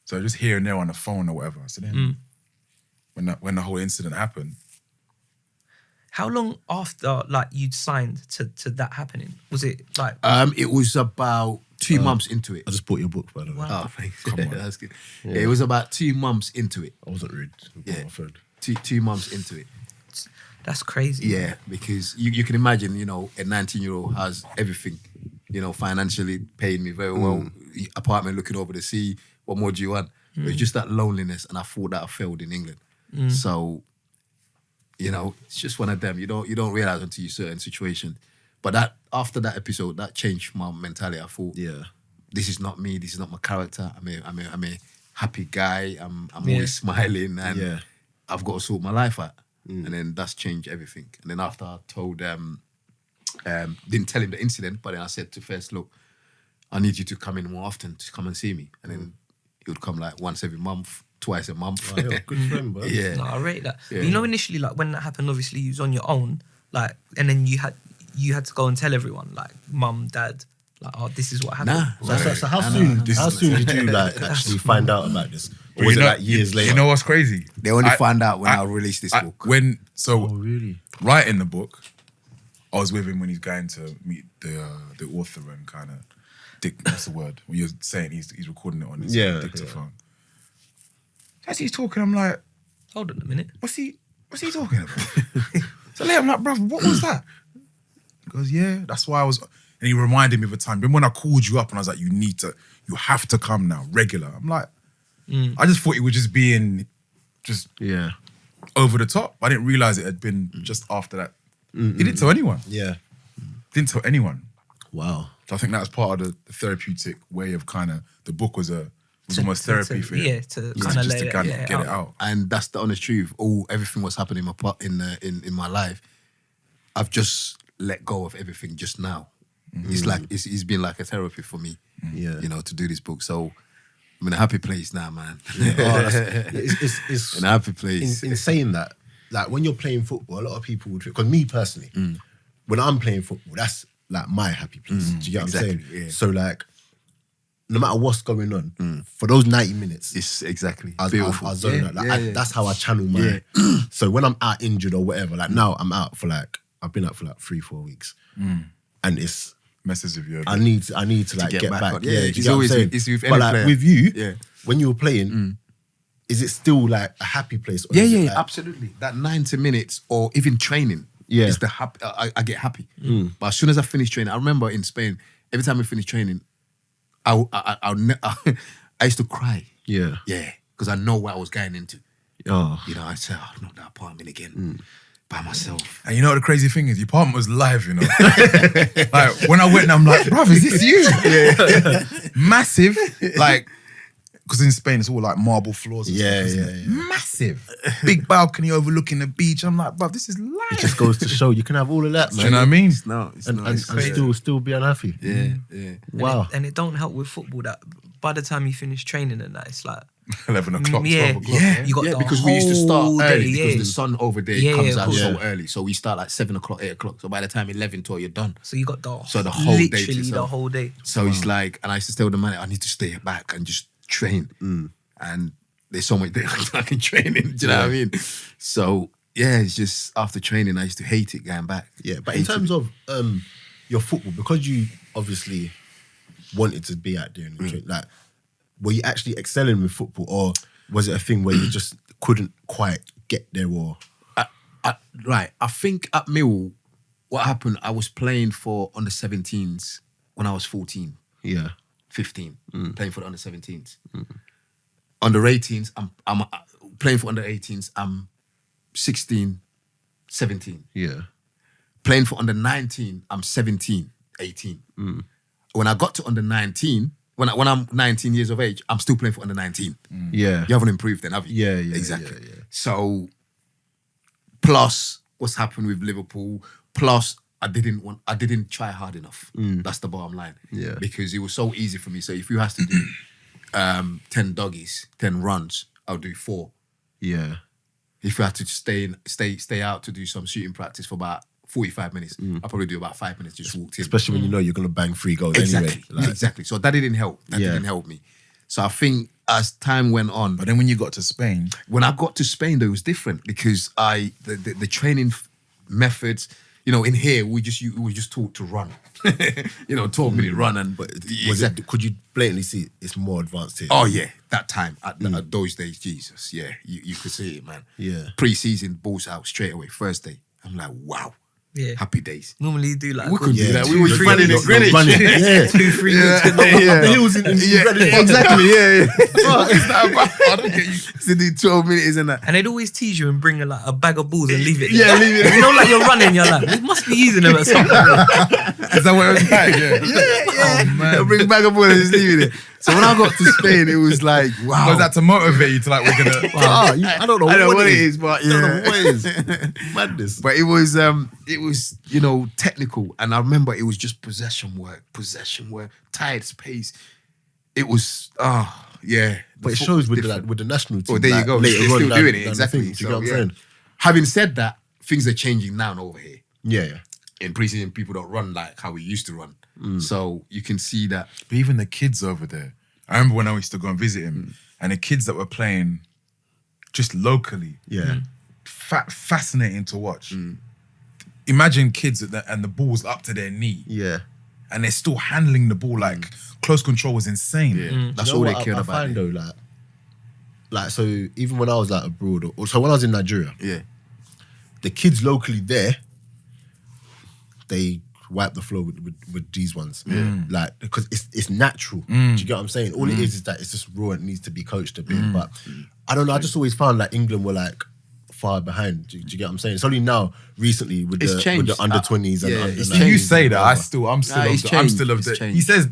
So just here and there on the phone or whatever. So then when the whole incident happened, How long after like you'd signed to that happening? Was it like it was about 2 months into it. I just bought your book, by the way. Wow. Oh, thanks. Come on. That's good. Yeah, it was about 2 months into it. I wasn't rude. Yeah. My friend. 2 months into it. that's crazy? Yeah, because you can imagine, you know, a 19-year-old has everything, you know, financially paying me very well, apartment looking over the sea. What more do you want? But it's just that loneliness, and I thought that I failed in England. So, you know, it's just one of them. You don't realize until you're certain situation. But that after that episode, that changed my mentality. I thought, Yeah. this is not me. This is not my character. I'm a happy guy. I'm Yeah. always smiling, and Yeah. I've got to sort my life out. And then that's changed everything. And then after I told didn't tell him the incident, but then I said to Fest, look, I need you to come in more often to come and see me. And then he would come like once every month, twice a month. Oh, yeah, good friend, bro. Yeah. No, I rate that. Yeah. But you know, initially, like when that happened, obviously you was on your own, like, and then you had to go and tell everyone, like, mum, dad, like, oh, this is what happened. Nah. So how soon did you like actually find out about this? Or was it like years later? You know what's crazy? They only found out when I released this book. Oh, really? Writing the book, I was with him when he's going to meet the author and kind of what's the word? When you're saying he's recording it on his dictaphone. As he's talking, I'm like, Hold on a minute. what's he talking about? So later I'm like, bruv, what was that? He goes, yeah, that's why I was. And he reminded me of a time. Remember when I called you up and I was like, you have to come now, regular. I'm like, I just thought he was just being just Yeah. over the top. I didn't realize it had been just after that. He didn't tell anyone. Yeah. Didn't tell anyone. Wow. So I think that was part of the therapeutic way of kind of, the book was almost therapy for him. Yeah, to kind of just to kind of let get it out. And that's the honest truth. Everything was happening in my life. I've just let go of everything just now. It's like it's been like a therapy for me. Yeah. You know, to do this book. So I'm in a happy place now, man. It's in a happy place. in saying that, like when you're playing football, a lot of people would, because me personally, when I'm playing football, that's like my happy place. Do you get what I'm exactly, saying? yeah. So like, no matter what's going on, for those 90 minutes, It's exactly I beautiful. zone out. Like, that's how I channel my. So when I'm out injured or whatever, like now I'm out for like, I've been out for like 3-4 weeks, and it's. Messes with you. I need to like get back. on. Yeah, Yeah, do you it's get what I'm always saying? it's with But any like player. with you, Yeah. when you were playing, is it still like a happy place? Or is it like, absolutely. That 90 minutes or even training is the happy. I get happy. But as soon as I finish training, I remember in Spain, every time I finish training, I used to cry. Yeah. Yeah, because I know what I was going into. Oh. You know, I said, oh, not that apartment again by myself. And you know what the crazy thing is? Your apartment was live, you know. Like when I went there, I'm like, bruv, is this you? Massive. Like, because in Spain, it's all like marble floors. And Yeah, stuff, isn't yeah, it? yeah. Massive. Big balcony overlooking the beach. I'm like, bruv, this is live. It just goes to show you can have all of that, Do man. you know what I mean? No, it's And, not. and, It's and crazy. still be unhappy. Yeah, yeah. Wow. And it don't help with football that by the time you finish training and that, it's like 11 o'clock, 12 yeah, o'clock. yeah. You got Yeah, the because we used to start whole early day, because yeah. the sun over there Yeah, comes of out course. so Yeah. early. So we start like 7 o'clock, 8 o'clock. So by the time 11, 12, you're done. So you got the whole day to literally the yourself. whole day. So it's like, and I used to tell the man, I need to stay back and just train. And there's so much I can train in, do you know what I mean? So yeah, it's just after training, I used to hate it going back. Yeah, but in terms of your football, because you obviously wanted to be out there and train, like, were you actually excelling with football, or was it a thing where you just couldn't quite get there? Or Right, I think at Mill, what happened, I was playing for under 17s when I was 14, yeah, 15, playing for the under 17s. under 18s, I'm playing for under 18s, I'm 16, 17. Yeah. Playing for under 19, I'm 17, 18. When I got to under 19, when I'm 19 years of age, I'm still playing for under 19. Yeah. You haven't improved then, have you? Yeah, yeah, exactly. yeah. So, plus what's happened with Liverpool, plus I didn't try hard enough. That's the bottom line. Yeah. Because it was so easy for me. So if you have to do 10 doggies, 10 runs, I'll do 4. Yeah. If you have to stay out to do some shooting practice for about 45 minutes, I'll probably do about 5 minutes, just walked in. Especially when you know you're going to bang 3 goals Exactly. anyway. Exactly. So that didn't help. That didn't help me. So I think as time went on, But then when you got to Spain, when I got to Spain, though, it was different because the training methods, you know, in here we just taught to run, you know, 12-minute run, and Could you blatantly see it's more advanced here? Oh yeah, that time at those days, Jesus, yeah, you could see it, man. Yeah. Pre-season, balls out straight away, first day. I'm like, wow, Yeah. happy days. Normally you do like We could do Yeah, that. two, We were three running in weeks. Greenwich. Running, yeah. 2-3 weeks. The hills in Reading. exactly. Yeah. it's not about, I don't get you. To do 12 minutes and that. And they'd always tease you and bring a bag of balls and leave it. Yeah, leave it. You know, like you're running, you're like, we must be using them at some point. Is that what it was like? Yeah. Oh man, bring back a ball and just leave it there. So when I got to Spain, it was like, wow. Was that to motivate you to like, we're gonna... I don't know I don't know what what it it is. is, but I don't know yeah. what it is. Madness. But it was, you know, technical. And I remember it was just possession work, tight space. It was, yeah. But it shows with the national team. Oh, there you go. Later They're on still down- doing it, down the exactly. thing. Do you know what I'm So, saying? Having said that, things are changing now and over here. Yeah. In pre-season, people don't run like how we used to run. So you can see that. But even the kids over there, I remember when I used to go and visit him, and the kids that were playing just locally, Yeah. fascinating to watch. Imagine kids and the ball's up to their knee, Yeah. and they're still handling the ball like close control was insane. That's Do you know all they what cared I about. find though, like, so even when I was like abroad, or so when I was in Nigeria, Yeah. the kids locally there, they wipe the floor with these ones. Like, because it's natural. Do you get what I'm saying? All it is that it's just raw and it needs to be coached a bit. But I don't know, I just always found like England were like far behind. Do you get what I'm saying? It's only now recently with It's the changed. under 20s and yeah, under it's 19s. You say that, I'm Nah, still it's I'm changed. still of It's the. changed. He says,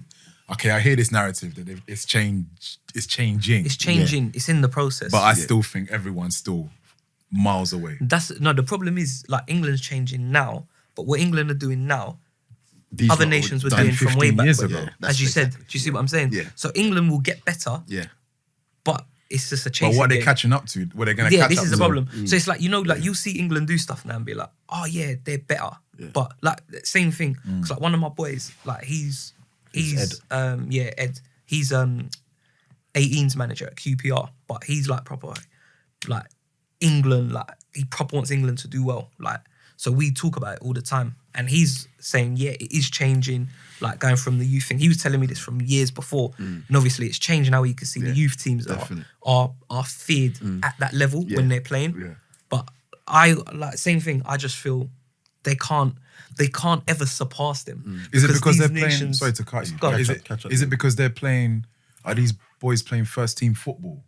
okay, I hear this narrative that it's changed. It's changing, It's changing. It's in the process. but I still think everyone's still miles away. The problem is like England's changing now, but what England are doing now, These other lot nations were done doing from way 15 back. years when. ago. Yeah, As you that's said, exactly. do you see what I'm saying? Yeah. So England will get better, Yeah. but it's just a But chasing what are they game. catching up to? What they're going to Yeah, catch this up is to? the problem. So it's like, you know, like you see England do stuff now and be like, oh yeah, they're better. But like same thing. Cause like one of my boys, like he's Ed. He's 18's manager at QPR, but he's like proper like England, like he proper wants England to do well. Like, so we talk about it all the time. And he's saying, yeah, it is changing, like going from the youth thing. He was telling me this from years before. And obviously it's changing how you can see the youth teams definitely. are feared at that level when they're playing. Yeah. But I like same thing, I just feel they can't ever surpass them. Is it because these they're playing? nations- Sorry to cut you. Go on. Catch up. Is it because they're playing? Are these boys playing first team football?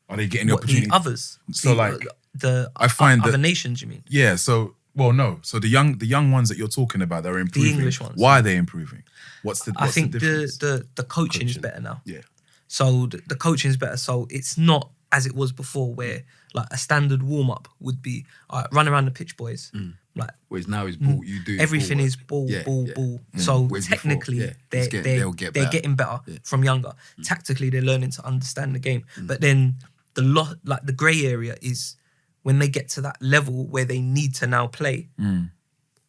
Are they getting the What, opportunity? the others? So, The- like, the I find other that- nations, you mean? Yeah. So, well, no. So the young ones that you're talking about, they're improving. English ones. Why are they improving? What's the I think difference? the coaching is better now. Yeah. So the coaching is better. So it's not as it was before, where like a standard warm up would be, all right, run around the pitch, boys. Like Whereas now it's ball. You do everything ball is work. ball, Yeah, ball, yeah. ball. So Whereas before, technically, yeah, they're they'll get they're better. getting better from younger. Tactically, they're learning to understand the game. But then the grey area is when they get to that level where they need to now play.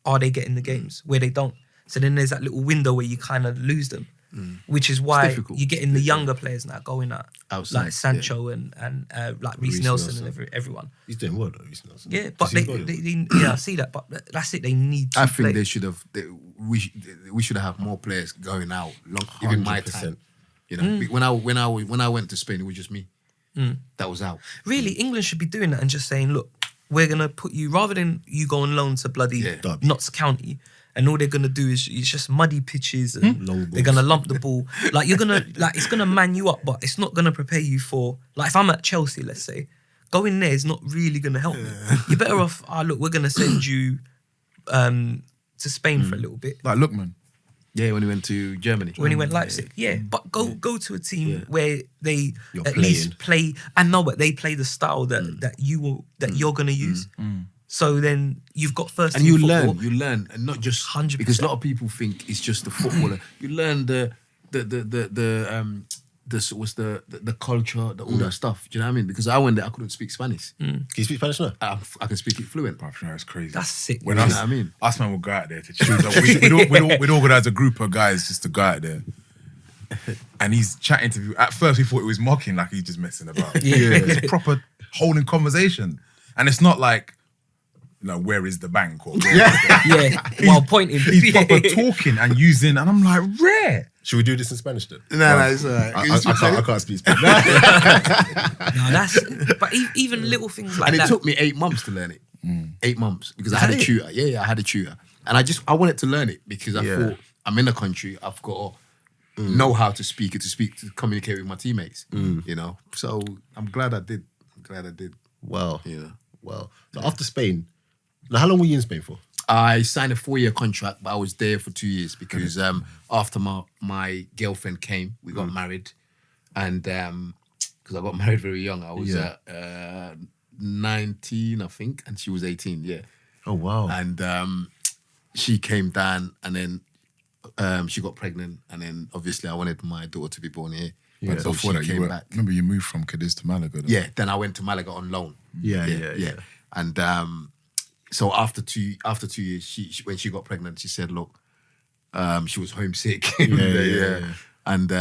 Are they getting the games where they don't? So then there's that little window where you kind of lose them, which is why difficult. you're getting the younger players now going at Outside, like Sancho and like Reece Reece Nelson Nelson. and everyone. He's doing well though, Reece Nelson. Yeah, but Does he go? yeah, I see that. But that's it. They need to I play. think they should have. We should have more players going out. Even my 100%. time. You know, when I went to Spain, it was just me. That was out. Really, England should be doing that and just saying, look, we're gonna put you rather than you go on loan to bloody Yeah. Derby. Notts County and all they're gonna do is it's just muddy pitches and Long they're balls. gonna lump the ball. Like you're gonna like it's gonna man you up, but it's not gonna prepare you for like if I'm at Chelsea, let's say, going there is not really gonna help me. You're better off. Look, we're gonna send you to Spain for a little bit. Like, look, man. Yeah, when he went to Germany. When he went Leipzig, but go to a team where they You're at playing. least play. And know what they play the style that you're gonna use. So then you've got first. And team you football. learn, and not just 100%. because a lot of people think it's just the footballer. You learn the culture, all that stuff. Do you know what I mean? Because I went there, I couldn't speak Spanish. Can you speak Spanish now? I can speak it fluent. Bruv, you know, it's crazy. That's sick. When man. us, know what I mean? us man would go out there to choose. Like, we'd organise a group of guys just to go out there. And he's chatting to people. At first, we thought he was mocking, like he's just messing about. He's proper holding conversation. And it's not like, you know, where is the bank? Or where is the... While pointing. He's proper talking and using, and I'm like, rare. Should we do this in Spanish then? No, it's all right. I can't speak Spanish. No, that's. But even little things like And that. it took me 8 months to learn it. 8 months because I had a tutor. Yeah, I had a tutor, and I wanted to learn it because I thought I'm in the country. I've got to know how to speak it, to communicate with my teammates. You know, so I'm glad I did. Wow. You know, Wow. So after Spain, now how long were you in Spain for? I signed a 4-year contract, but I was there for 2 years because after my girlfriend came, we got married, and because I got married very young, I was 19, I think, and she was 18. Yeah. Oh, wow. And she came down, and then she got pregnant, and then obviously I wanted my daughter to be born here. But So before she that, came back. remember you moved from Cadiz to Malaga? Though? Yeah, then I went to Malaga on loan. Yeah. And so after 2 years, she when she got pregnant, she said, "Look, she was homesick." Yeah. And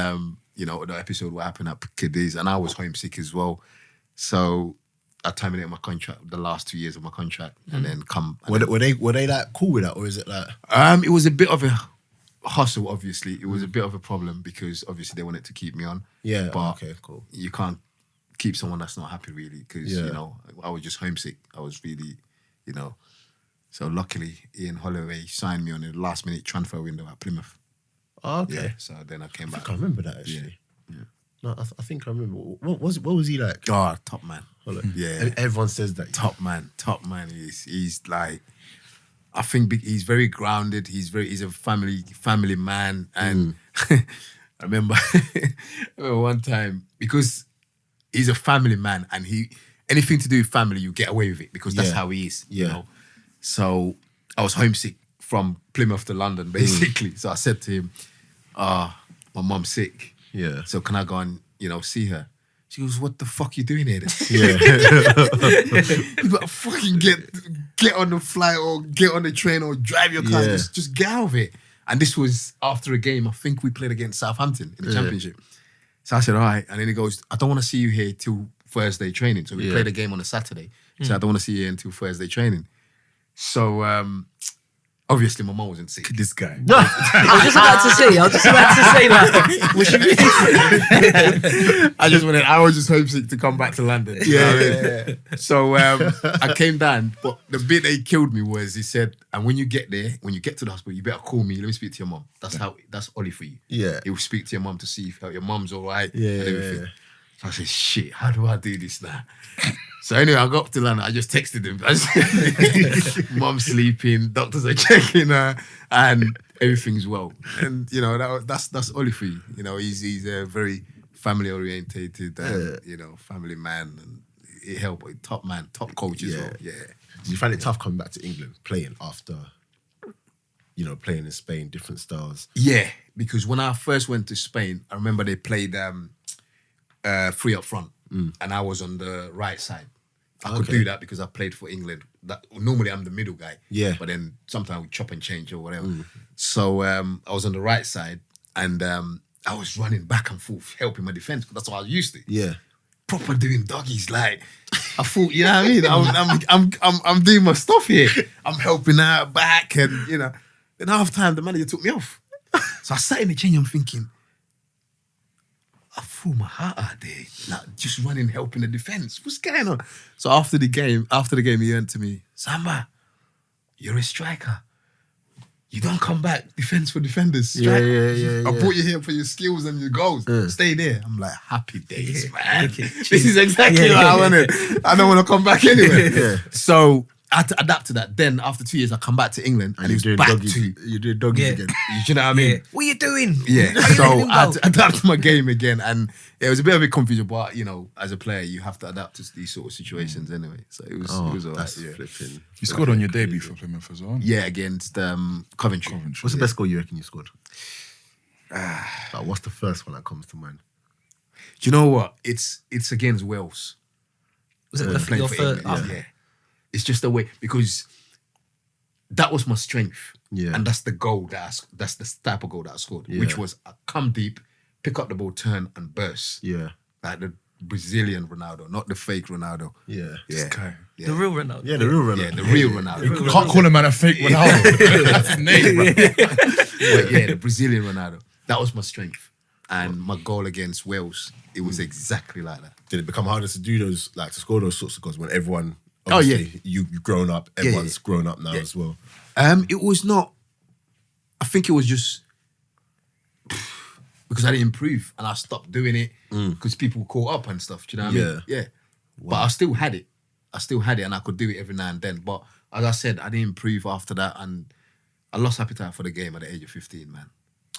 you know, the episode what happened at Cadiz, and I was homesick as well. So I terminated my contract, the last 2 years of my contract, and then come. And Were they like cool with that, or is it like? it was a bit of a hustle. Obviously, it was a bit of a problem because obviously they wanted to keep me on. Yeah. but Okay. Cool. you can't keep someone that's not happy, really, because Yeah. you know I was just homesick. I was really, you know. So luckily, Ian Holloway signed me on a last-minute transfer window at Plymouth. Oh, okay. Yeah, so then I came I back. think I remember that actually. No, I think I remember. What was he like? Oh, top man. Like, Yeah, Everyone says that. top man. He's like, I think he's very grounded. He's a family man, and I remember one time because he's a family man, and anything to do with family, you get away with it because that's Yeah. how he is. Yeah. You know. So I was homesick from Plymouth to London, basically. So I said to him, my mum's sick. Yeah. So can I go and, you know, see her? She goes, what the fuck you doing here then? Yeah. You gotta fucking get on the flight or get on the train or drive your car. Yeah. Just get out of it. And this was after a game. I think we played against Southampton in the championship. So I said, all right. And then he goes, I don't want to see you here till Thursday training. So we played a game on a Saturday. So I don't want to see you here until Thursday training. So obviously my mum wasn't sick. This guy. I was just about to say that. Was she I was just homesick to come back to London. Yeah. So I came down, but the bit that he killed me was he said, and when you get there, when you get to the hospital, you better call me. Let me speak to your mum. That's Ollie for you. Yeah. He'll speak to your mum to see if your mum's all right. Yeah, and everything. yeah. So I said, shit, how do I do this now? So anyway, I got up to London. I just texted him. Mum's sleeping, doctors are checking her, and everything's well. And you know that's Ollie for you. You know, he's a very family orientated, you know, family man, and he helped. Top man, top coach as well. Yeah. Did you find it tough coming back to England, playing after, you know, playing in Spain, different styles? Yeah, because when I first went to Spain, I remember they played three up front, and I was on the right side. I could do that because I played for England. Normally I'm the middle guy. Yeah. But then sometimes we chop and change or whatever. So I was on the right side, and I was running back and forth, helping my defense because that's what I was used to. Yeah. Proper doing doggies, like I thought, you know what I mean? I'm doing my stuff here. I'm helping out back, and you know. Then half time the manager took me off. So I sat in the change. I'm thinking, I threw my heart out there, like just running, helping the defense. What's going on? So after the game, he turned to me, Samba, you're a striker. you don't come back. Defense for defenders. Yeah, Strike. yeah. I brought you here for your skills and your goals. Stay there. I'm like, happy days, man. Okay, This is exactly what I wanted. I don't want to come back anyway. Yeah. So I had to adapt to that. Then after 2 years, I come back to England and it was back to. You're doing doggies Yeah. again. You know what I mean? Yeah. What are you doing? Yeah. Why are you So letting him I had go? to adapt to my game again, and it was a bit of a confusion. But you know, as a player, you have to adapt to these sort of situations anyway. So it was alright. That's Yeah. flipping. You scored on your debut for Plymouth as well. Yeah, against Coventry. What's the best goal you reckon you scored? Like, what's the first one that comes to mind? Do you know what? It's against Wales. Was it Playing your for third? England, yeah. It's just the way, because that was my strength. Yeah. And that's the goal that's the type of goal that I scored, which Yeah. was I come deep, pick up the ball, turn and burst. Yeah. Like the Brazilian Ronaldo, not the fake Ronaldo. Yeah. Yeah. guy. Yeah. The real Ronaldo. Yeah, the real runner. Yeah, the real Ronaldo. You can't call a man a fake Ronaldo. That's his name, bro. But yeah, the Brazilian Ronaldo. That was my strength. And my goal against Wales, it was exactly like that. Did it become harder to do those, like to score those sorts of goals when everyone? Oh, yeah. obviously, you've grown up. Everyone's grown up now as well. It was not. I think it was just because I didn't improve and I stopped doing it because people caught up and stuff. Do you know what I mean? Yeah. But I still had it. And I could do it every now and then. But as I said, I didn't improve after that, and I lost appetite for the game at the age of 15, man.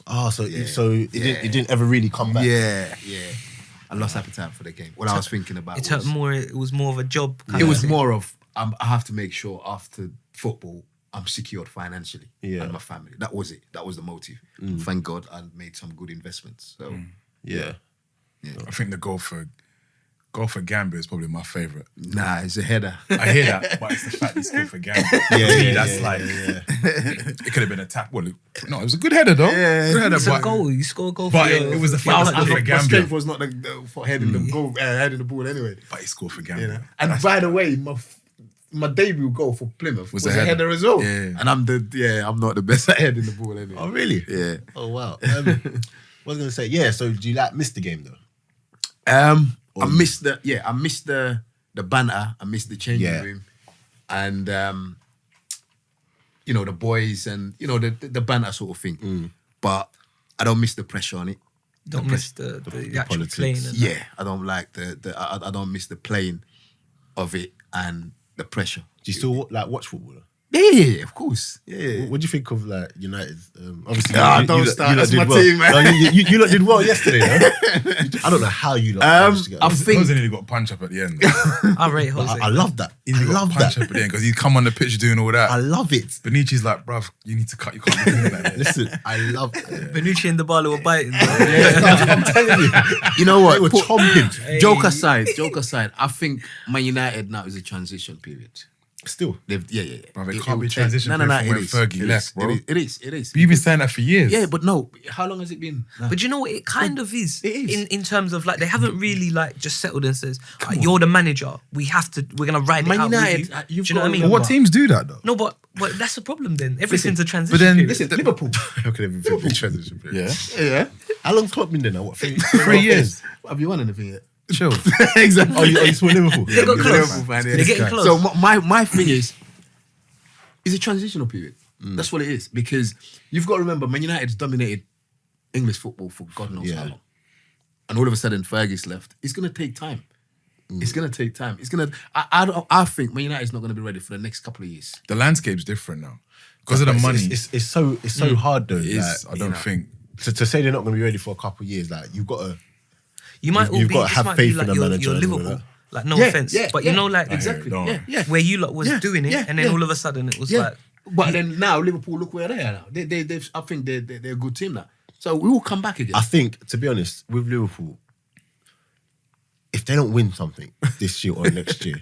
Oh, so it didn't ever really come back. Yeah. I lost appetite for the game. What I was thinking about It was more of a job. kind it of was thing. more of I have to make sure after football I'm secured financially and my family. That was it. That was the motive. Thank God I made some good investments. So Yeah. I think the goal for Gambia is probably my favourite. nah, it's a header. I hear that, but it's the fact he scored for Gambia. It could have been a tap. Well, no, it was a good header though. Yeah. Good header, It's a but goal. You score a goal. but for it was the fact that he scored for My Gambia. strength was not for heading the goal, heading the ball anyway. But he scored for Gambia. You know? And by the way, my debut goal for Plymouth was a a header as well. Yeah. And I'm not the best at heading the ball anyway. Oh, really? Yeah. Oh, wow. What was I going to say? Yeah, so do you miss the game though? I missed the banter. I missed the changing room, and the boys and the banter sort of thing. But I don't miss the pressure on it. Don't miss the actual politics. playing. And Yeah, I don't like I don't miss the playing of it and the pressure. Do you still watch football? Yeah, of course. Yeah. What do you think of like United? Obviously, don't start. That's did my well. team, man. No, you lot did well yesterday. No? I don't know how you lot managed to get I on. think Jose nearly got punch up at the end. I rate Jose. I love that. He I nearly got love punch that. up at the end because he'd come on the pitch doing all that. I love it. Benici's like, bruv, you need to cut. You can't be doing that. Listen, I love it. Benucci and Dybala were biting. I'm telling you. you know what? They were chomping. Joke aside, I think Man United now is a transition period. Still. Yeah. Bruv, it can't be transition No, period from when it is. Fergie It left, is. bro. It is. But you've been saying that for years. Yeah, but no. How long has it been? No. But you know what? It kind of is. It is. In terms of like, they haven't really like just settled and says, you're the manager. We're going to ride it Man out United, with you. Do you've you know what I got to mean? But what teams do that though? No, but that's a problem then. Everything's a transition but then- period. listen, Liverpool. How can everything be transition period? Yeah. Yeah. How long's Klopp been there now? What, 3 years. Have you won anything yet? Chill. Exactly. Oh, you saw Liverpool? They got close. Liverpool fan, yeah. They're getting guy. close. So my thing is, it's a transitional period. That's what it is. Because you've got to remember, Man United's dominated English football for God knows how long. And all of a sudden, Fergie's left. It's going to take time. It's going to take time. It's going to. I think Man United's not going to be ready for the next couple of years. The landscape's different now because of the money. It's so hard though. It is. Like, I don't think. to say they're not going to be ready for a couple of years, like you've got to. You might all You've be. got to This have might faith be in like the your manager and all Liverpool. that. Like no offense, but you know, like exactly. don't. Yeah. where you lot was doing it, yeah, and then yeah. all of a sudden it was Yeah. like. But then now Liverpool, look where they are now. They've I think they're a good team now. So we will come back again. I think, to be honest, with Liverpool, if they don't win something this year or next year,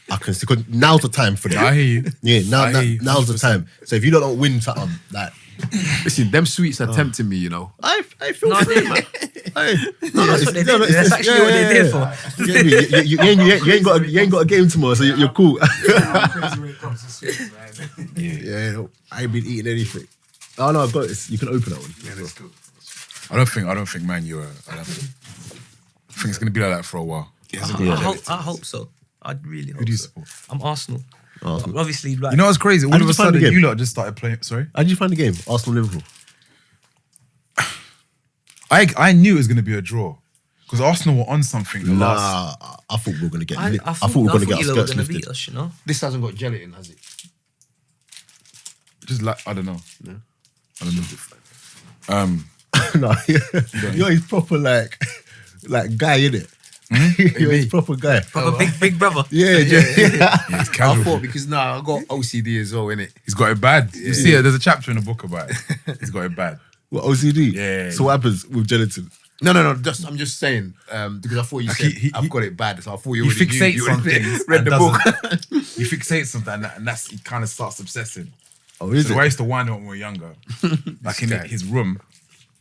I can see. Because now's the time for them. I hear you. Yeah, I hear you, now's the 100%. time. So if you don't win something, like Listen, them sweets are tempting me, you know. I feel No, free, they- man. Hey, that's what they did. That's actually what they're there for. You get me? You ain't got a game tomorrow, so you're cool. Yeah, I ain't been eating anything. Oh no, I've got it. You can open that one. Yeah, Let's go. I don't think Man U are. I think it's going to be like that for a while. I hope so. I really hope Who do you so. support? I'm Arsenal. Arsenal. Obviously, like You know what's crazy? All How did of a you find the sudden, game? you lot just started playing. Sorry, How did you find the game? Arsenal-Liverpool. I knew it was going to be a draw because Arsenal were on something. The last, Nah, I thought we were going to get. I I thought we were going to get our you lot were skirts gonna beat lifted. us, you know. This hasn't got gelatin, has it? just like I don't know. No. I don't know. No, you're his proper like guy, innit? You're his proper guy. Proper big brother. Yeah, Yeah, it's I casual. thought because I got OCD as well, innit? He's got it bad. You see it. There's a chapter in the book about it. He's got it bad. What, OCD? Yeah. So what happens with gelatin? No. I'm just saying because I thought you said I've got it bad, so I thought you You already fixate knew. You some already things. read and the book. You fixate something, and that's he kind of starts obsessing. Oh, is So the way I it? used to wind up when we were younger, like in guy. his room,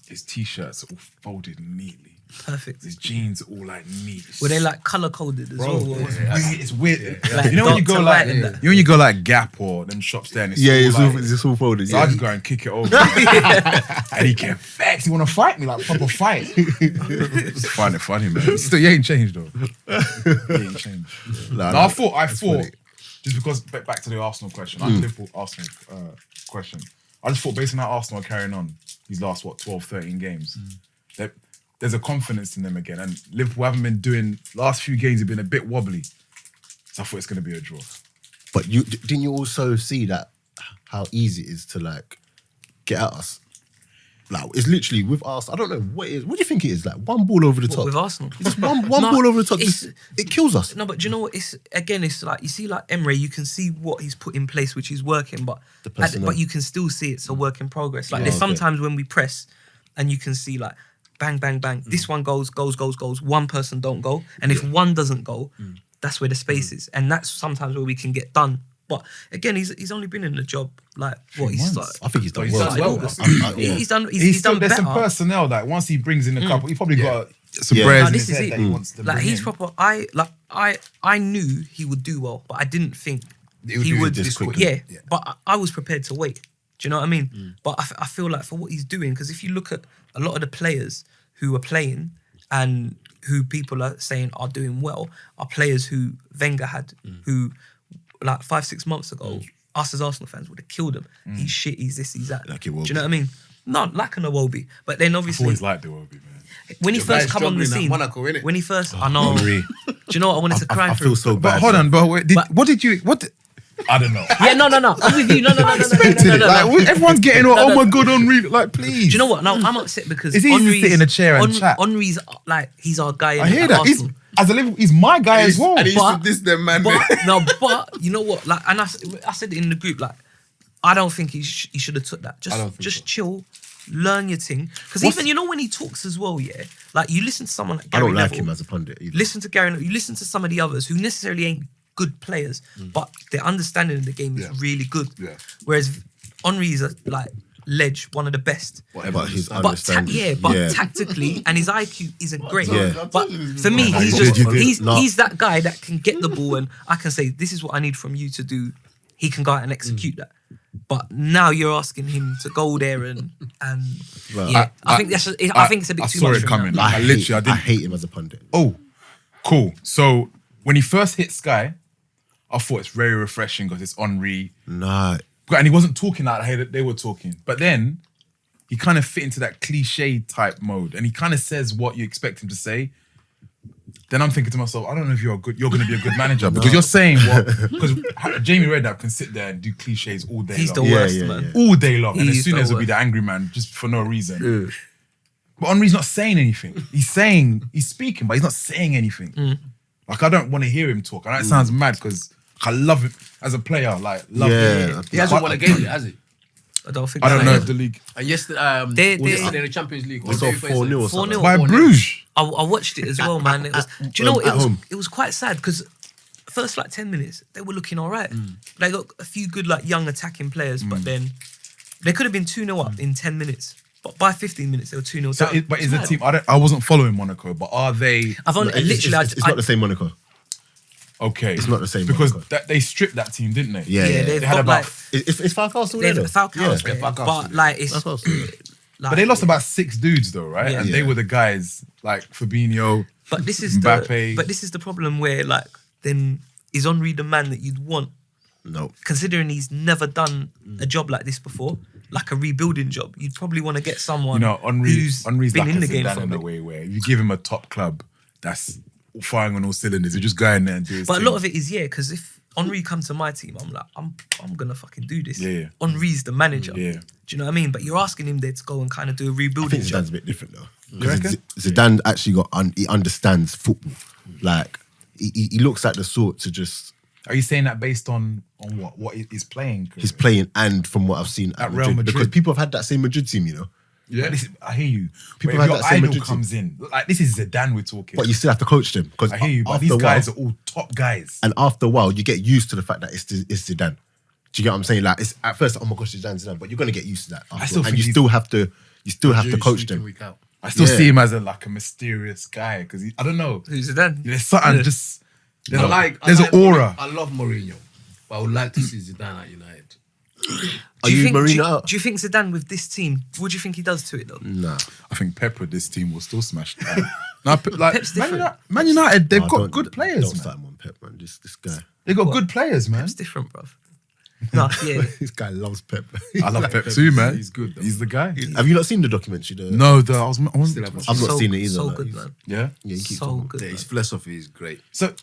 his t-shirts all folded neatly. Perfect. His jeans all like neat. Were they like color coded as well? or- It's weird. Like You know when you dark go to like, light and that. you know when you go like Gap or them shops there, and it's Yeah, all like, it's all folded. so I Yeah. just go and kick it over, and he get vexed. He want to fight me like proper fight. Just find it funny, man. Still, you ain't changed though. You ain't changed. Nah, No, nah, I thought that's funny. just because back to the Arsenal question, like Liverpool Arsenal question. I just thought based on how Arsenal are carrying on these last 12, 13 games, that there's a confidence in them again. And Liverpool haven't been doing last few games have been a bit wobbly. So I thought it's gonna be a draw. But didn't you also see that how easy it is to like get at us? Like it's literally with us. I don't know what it is. What do you think it is? Like one ball over the What, top. with Arsenal? Just one No, ball over the top. it's- Just, it kills us. No, but do you know what? It's like you see, like Emre, you can see what he's put in place, which is working, but personnel. but you can still see it's a work in progress. Like Yeah, there's okay. sometimes when we press, and you can see like bang, bang, bang. This one goes. One person don't go, and if one doesn't go, that's where the space is, and that's sometimes where we can get done. But again, he's only been in the job like what he's months. started. I think he's done He's well. done well. August. Yeah. He's done There's better. some personnel that once he brings in a couple, he probably got some Yeah. bread No, in this his is head it. that he wants to Like bring he's in. proper. I knew he would do well, but I didn't think He would he do would. this quickly. Yeah, Yeah. but I was prepared to wait. Do you know what I mean? But I feel like for what he's doing, because if you look at a lot of the players who are playing and who people are saying are doing well, are players who Wenger had, who like 5-6 months ago, us as Arsenal fans would have killed him. He's shit. He's this. He's that. Like Do Iwobi. you know what I mean? Not like an Iwobi, but then I've obviously always liked the Iwobi, man. when he Your first guy's come on the struggling at scene, Monaco, innit? when he first, I know. Do you know what I wanted to cry I for? feel so But bad. hold on, but wait, But- what did you? I don't know. Yeah, no. I'm with you. No. Like everyone's getting all, oh my god, Henry, like please. Do you know what? No, I'm upset because It's easy to sit in a chair and chat. Henry's like he's our guy. I hear that. Arsenal. As a Liverpool, he's my guy as well. And he used But- to diss them, man. But you know what? Like, and I said it in the group. Like, I don't think he should have took that. I don't think Just so. chill, learn your thing. Because even you know when he talks as well, yeah. Like you listen to someone like I Gary don't like Neville, him as a pundit either. listen to Gary. You listen to some of the others who necessarily ain't good players, but their understanding of the game is really good. Yeah. Whereas Henry is a, like Ledge, one of the best. But his But understanding. tactically and his IQ isn't great. Yeah. But for me, No, he's you just did. No. he's that guy that can get the ball and I can say this is what I need from you to do. He can go out and execute that. But now you're asking him to go there and Well, yeah, I think that's I think it's a bit I too saw much it for him coming. now. I literally, I I didn't. hate him as a pundit. Oh, cool. So when he first hit Sky, I thought it's very refreshing because it's Henry. Nah. And he wasn't talking like how they were talking. But then he kind of fit into that cliche type mode. And he kind of says what you expect him to say. Then I'm thinking to myself, I don't know if you're going to be a good manager because you're saying what, because Jamie Redknapp can sit there and do cliches all day He's the long. worst, yeah, man. All day long. And as He's soon the as he'll be worst. the angry man just for no reason. But Henry's not saying anything. He's speaking, but he's not saying anything. Like I don't want to hear him talk. I know it sounds mad because I love him as a player. Like love him. Yeah. He hasn't won a game yet, has he? I don't think I don't so. know if the league And yesterday, They- was yesterday in the Champions League. It's all 4-0 or something. 4-0. by 4-0. Bruges. I watched it as well, man. It was, do you know what? at home. It was quite sad because first like 10 minutes they were looking all right. They got a few good like young attacking players, but then they could have been 2-0 up in 10 minutes. But by 15 minutes they were 2-0 So, down. but is It's the mad. team? I wasn't following Monaco, but are they I've only literally. It's not the same Monaco. okay? It's not the same because Monaco. they stripped that team, didn't they? Yeah, yeah. they've They had got about, like It's Falcao still there? they've though? Falcao's Yeah. there, Falcao's but still like it's Falcao's still there. like, but they lost about 6 dudes though, right? Yeah. And they Yeah. were the guys like Fabinho. But this is Mbappe. the problem where like then is Henry the man that you'd want No. Considering he's never done a job like this before, like a rebuilding job, you'd probably want to get someone Henry's who's been like in the a game Zidane for a in a bit. way where you give him a top club that's firing on all cylinders, you just go in there and do his But thing. a lot of it is, because if Henry comes to my team, I'm like, I'm gonna fucking do this. Yeah. Henry's the manager. Yeah. Do you know what I mean? But you're asking him there to go and kind of do a I rebuilding think job. Zidane's a bit different though. You reckon? Because Zidane actually he understands football. Like he looks like the sort to just Are you saying that based on what he's playing? he's playing, and from what I've seen At Real Madrid. because people have had that same Madrid team, you know. Yeah, I hear you. People But had if your that same idol Madrid comes in, like this is Zidane we're talking. But you still have to coach them because I hear you. But these guys are all top guys. and after a while you get used to the fact that it's Zidane. Do you get what I'm saying? Like it's at first, oh my gosh, Zidane, but you're gonna get used to that. I still and think you he's- still have to coach Week in, them. week out. I still Yeah. see him as a mysterious guy because I don't know. Who's it then? There's something just there's There's an aura. I love Mourinho, but I would like to see Zidane at United. Are you think, Mourinho out? do you think Zidane with this team, what do you think he does to it though? Nah. I think Pep with this team will still smash. Now, like Pep's Man different. United, Man United, they've Nah, got don't- good players, Don't man. start him on Pep, man. This guy. They've got good players, man. It's different, bruv. No, yeah. This guy loves Pep. I love Pep too, man. He's good, though. He's the guy. Have you not seen the documentary? No, I wasn't. Still haven't I've not so, seen it either. So like, good, he's- man. Yeah. Yeah, he keeps So on. good. Yeah, man. his philosophy is great. So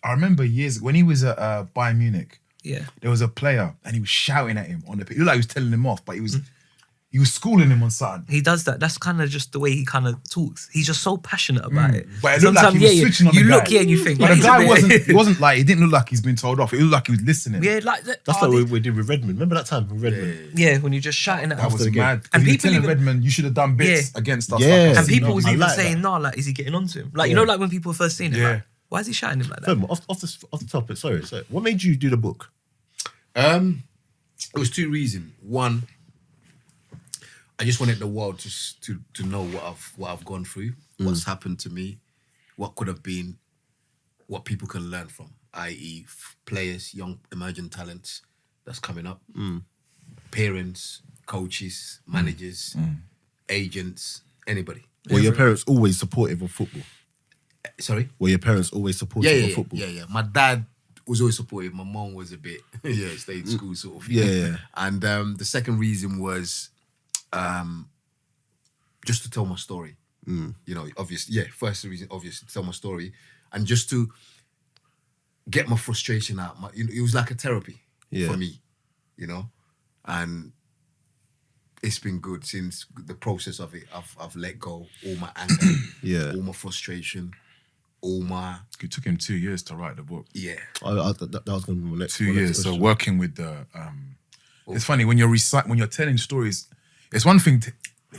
I remember years when he was at Bayern Munich. Yeah. There was a player and he was shouting at him on the pitch. It looked like he was telling him off, but he was schooling him on something. He does that. That's kind of just the way he kind of talks. He's just so passionate about it. But it looked like he was switching on you the look, guy. and you think, But like, the he's a guy bit- he wasn't like, he didn't look like he's been told off. It looked like he was listening. yeah, like that. That's like we did with Redmond. Remember that time with Redmond? Yeah, when you're just shouting at That him. was the game. mad. And And people people telling even- Redmond, you should have done bits Yeah. against us. Yeah. like us. And people was I even like saying, that. nah, like, is he getting onto him? Like, you know, like when people were first seeing it, Yeah. like, why is he shouting him like that? Furthermore, off the topic, sorry. What made you do the book? It was two reasons. One, I just wanted the world to know what I've gone through, what's happened to me, what could have been, what people can learn from, i.e., players, young emerging talents that's coming up, parents, coaches, managers, agents, anybody. Were your parents always supportive of football? Sorry. Were your parents always supportive of football? Yeah. My dad was always supportive. My mom was a bit, stayed in school sort of. Yeah. And the second reason was just to tell my story. You know, obviously, first reason, obviously, to tell my story. And just to get my frustration out. It was like a therapy for me, you know? And it's been good since the process of it. I've let go all my anger, all my frustration, all my... It took him 2 years to write the book. Yeah. That was going to be my next 2 my next years. So question. working with the, it's funny when you're telling stories. It's one thing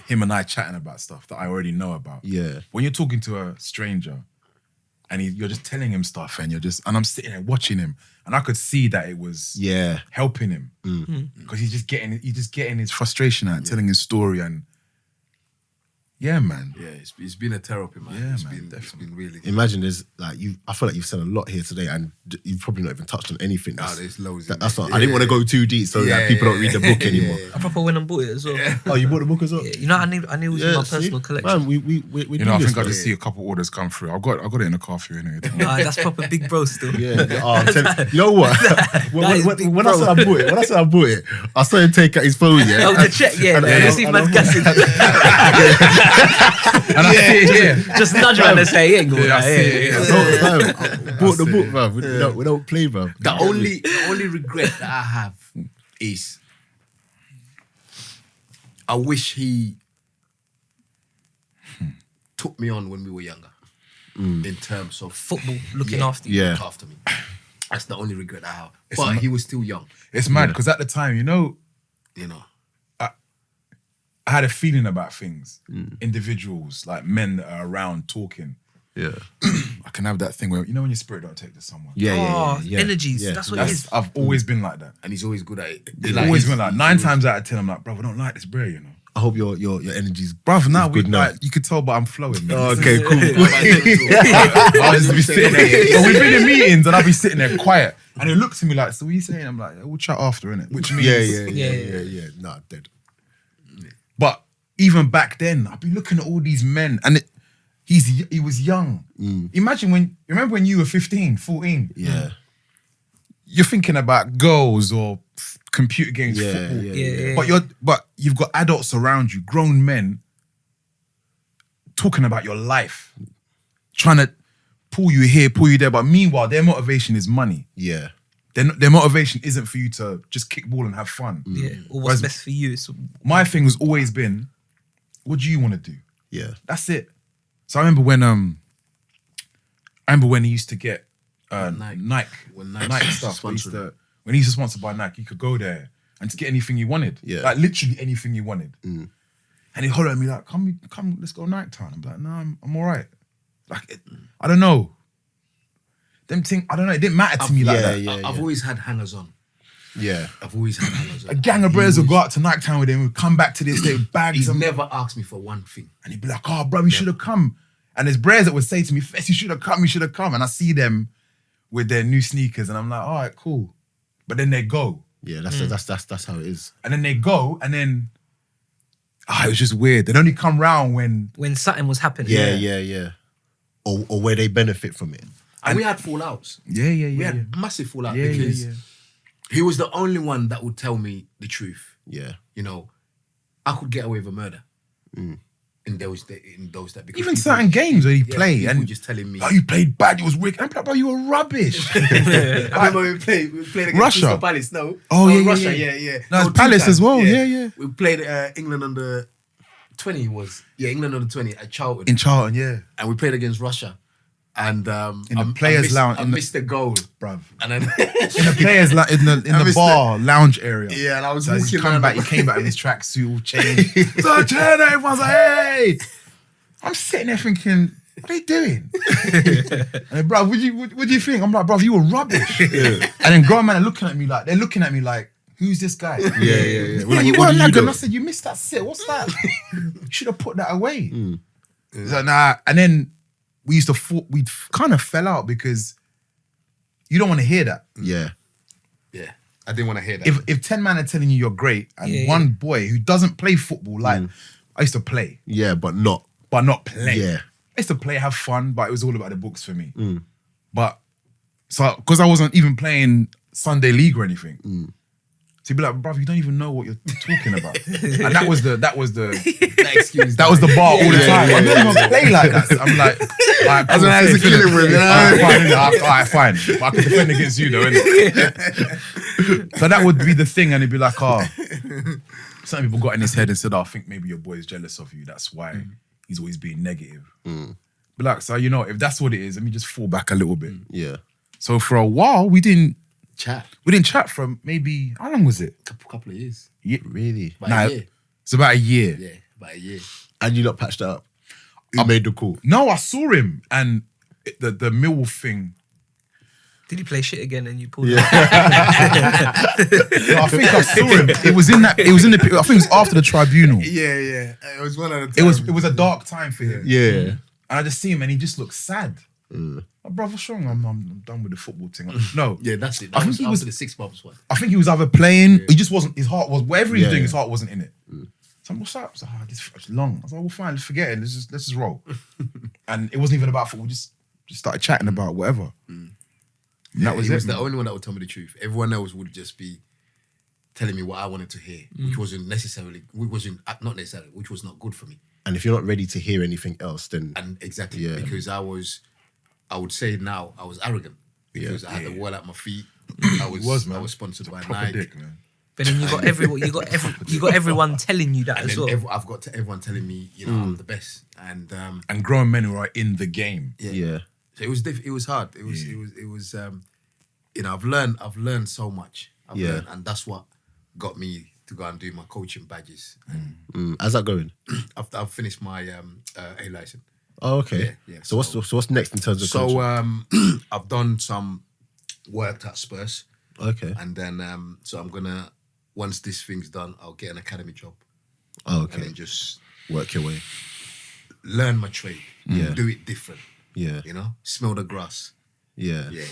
him and I chatting about stuff that I already know about. Yeah. When you're talking to a stranger, and you're just telling him stuff, and I'm sitting there watching him, and I could see that it was helping him because he's just getting his frustration out, telling his story, and yeah, man. Yeah, it's been a therapy, man. Yeah, It's man, been really... Imagine there's like I feel like you've said a lot here today, and you've probably not even touched on anything. there's loads in That's there. what I didn't want to go too deep, so that people don't read the book anymore. I proper went and bought it as well. Oh, you bought the book as well? Yeah, you know, I knew it was in my see? personal collection. Man, we You do know, I this, think I man. just see a couple orders come through. I've got it in the car for you anyway. Nah, that's proper big bro still. Yeah. Oh, I'm telling- you know what? is big when I said I bought it, I saw him take out his phone. Yeah. Oh, the check, yeah. And- You see man's gassing. And I see it here. Just nudge around and say, he ain't going Yeah, I out see it, here. yeah. No, fam, bought the book, man. We don't play, man. The only regret that I have is I wish he took me on when we were younger in terms of Football, looking after you. Yeah. look after me. That's the only regret I have. But he was still young, It's mad because at the time, you know. I had a feeling about things. Individuals, like men that are around talking. Yeah. I can have that thing where, you know when your spirit don't take to someone? Oh, energies. That's what it is. I've always been like that. And he's always good at it. Always been like 9 times out of 10, I'm like, bro, I don't like this bro, you know. I hope your energy's Bruv, now good now. you could tell, but I'm flowing. Man. Oh, okay, cool. I'll just be sitting there. But we've been in meetings and I'll be sitting there quiet. And he looks at me like, so what are you saying? I'm like, we'll chat after, innit? Which means... Yeah. Nah, dead. But even back then, I'd be looking at all these men and he was young. Imagine remember when you were 15, 14? Yeah. you're thinking about girls or computer games, football. Yeah. But you've got adults around you, grown men, talking about your life, trying to pull you here, pull you there. But meanwhile, their motivation is money. Yeah. Their motivation isn't for you to just kick ball and have fun. Yeah. Or what's Whereas best for you? It's, my thing has always been, what do you want to do? Yeah. That's it. So I remember when he used to get Nike When Nike stuff. sponsored him. When he used to sponsor by Nike, you could go there and just get anything you wanted. Yeah. Like literally anything you wanted. And he'd holler at me like, come, let's go Nike Town. I'm like, no, I'm all right. Like, I don't know. Them thing, I don't know. It didn't matter to me like that. I've always had hangers on. Yeah. I've always had hangers on. A gang of brothers would go out to Nike Town with him, would come back to this, they would bag He's some. never asked me for one thing. And he'd be like, oh, bro, you should have come. And there's brothers that would say to me, Fess, you should have come, you should have come. And I see them with their new sneakers and I'm like, all right, cool. But then they go. Yeah, that's how it is. And then they go and then, it was just weird. They'd only come round when something was happening. Yeah. Or where they benefit from it. And we had fallouts. Yeah. We had massive fallout Yeah, because yeah. he was the only one that would tell me the truth. Yeah. You know, I could get away with a murder in those that because Even people- certain games where he played people and just telling me. oh, you played bad, you was wicked. I'm like, bro, you were rubbish. I remember we played against Russia. Crystal Palace. No, Oh, yeah, Russia. yeah. Yeah. No, it's two Palace times, as well. Yeah. We played England under 20 England under 20 at Charlton, In Charlton, yeah. and we played against Russia. And In the players' lounge, I missed the goal, Bruv. and then In the players' in the missed bar lounge area. yeah, and I was So walking he around. came back in his tracksuit all changed. So Cherno, everyone's like, hey. I'm sitting there thinking, what are they doing? And bro, what do you think? I'm like, bro, you were rubbish. And then grown men are looking at me like, who's this guy? Yeah. Well, you weren't that good. And I said, you missed that sit. What's that? You should have put that away. So nah, and then we kind of fell out because you don't want to hear that. Yeah. Yeah, I didn't want to hear that. If 10 men are telling you you're great and one boy who doesn't play football, like I used to play, Yeah, but not. but not play. Yeah. I used to play, have fun, but it was all about the books for me. But so because I wasn't even playing Sunday League or anything. So you'd be like, bruv, you don't even know what you're talking about. And that was the excuse. that was the bar all the time. I don't even play like that. So I'm like, alright, cool, I used to kill him with, you know? Alright, fine. But I could defend against you though, innit? So that would be the thing, and it'd be like, some people got in his head and said, I think maybe your boy's jealous of you. That's why he's always being negative. But like, so you know, if that's what it is, let me just fall back a little bit. Yeah. So for a while, we didn't Chat. chat for maybe, how long was it? Couple of years. Yeah, Really? About a year. it's about a year. Yeah, about a year. And you not patched that up? I made the call. No, I saw him and the Millwall thing. Did he play shit again and you pulled it? No, I think I saw him. It was in the. I think it was after the tribunal. Yeah. It was one of the It was a dark time for him. Yeah. And I just see him and he just looks sad. Like, bro, what's wrong? I'm done with the football thing. No. Yeah, that's it. I That think was he after was- the Six Bobs one. I think he was either playing, he just wasn't, his heart was, whatever he was Yeah, doing, yeah. his heart wasn't in it. So I'm, what's up? I was like, this is long. I was like, well, fine, let's forget it. Let's just roll. And it wasn't even about football. We just started chatting about whatever. And that was he it. was the man. only one that would tell me the truth. Everyone else would just be telling me what I wanted to hear, which was not necessarily which was not good for me. And if you're not ready to hear anything else, then And exactly Yeah. because I would say now I was arrogant because I had the world at my feet. I was sponsored by Proper Nike. dick, man. But then you got everyone telling you that And as then well. I've got everyone telling me, you know, I'm the best. And And grown men who are in the game. yeah. so it was it was hard. It was you know, I've learned so much. I've Yeah. learned, and that's what got me to go and do my coaching badges. How's that going? I've finished my A license. Oh, okay. Yeah. So what's next in terms of So contract? I've done some work at Spurs, Okay. and then so I'm gonna, once this thing's done, I'll get an academy job Oh, and okay. then just Work your way. learn my trade, Yeah. do it different. Yeah. You know, smell the grass. Yeah. Yeah,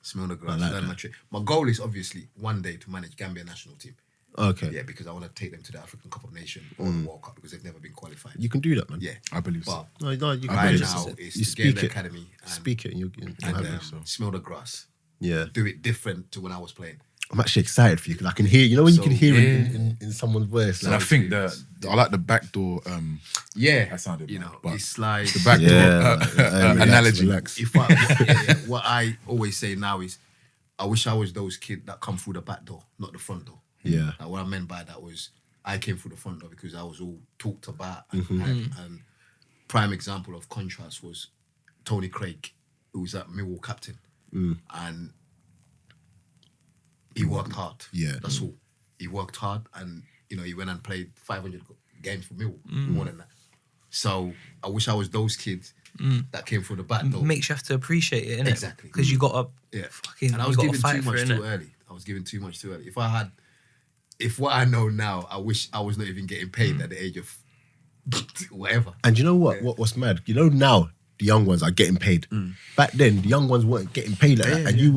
smell the grass. like Learn that. my trade. My goal is obviously one day to manage Gambia national team. Okay. Yeah, because I want to take them to the African Cup of Nations or the World Cup because they've never been qualified. You can do that, man. Yeah, I believe so. but No, you can right do now it. is You to get in speak the it. academy and, Speak it and you'll and have it. smell the grass. Yeah. do it different to when I was playing. I'm actually excited for you because I can hear. You know when you So, can hear yeah. it in someone's voice. And I Like, think I like the backdoor. Yeah, That sounded you mad, know, but it's like the backdoor analogy. Relax. if what I always say now is, I wish I was those kids that come through the back door, not the front door. Yeah. Like what I meant by that was I came through the front door because I was all talked about. Mm-hmm. And prime example of contrast was Tony Craig, who was that Millwall captain, and he worked hard. Yeah. That's all. He worked hard, and he went and played 500 games for Millwall, more than that. So I wish I was those kids that came through the back door. Makes you have to appreciate it, innit? Exactly. Because you got to Yeah. fucking. And I was you gotta giving fight too for much it, too innit? early. I was giving too much too early. If what I know now, I wish I was not even getting paid at the age of whatever. And you know what? What's mad? You know now the young ones are getting paid. Back then, the young ones weren't getting paid like that, and you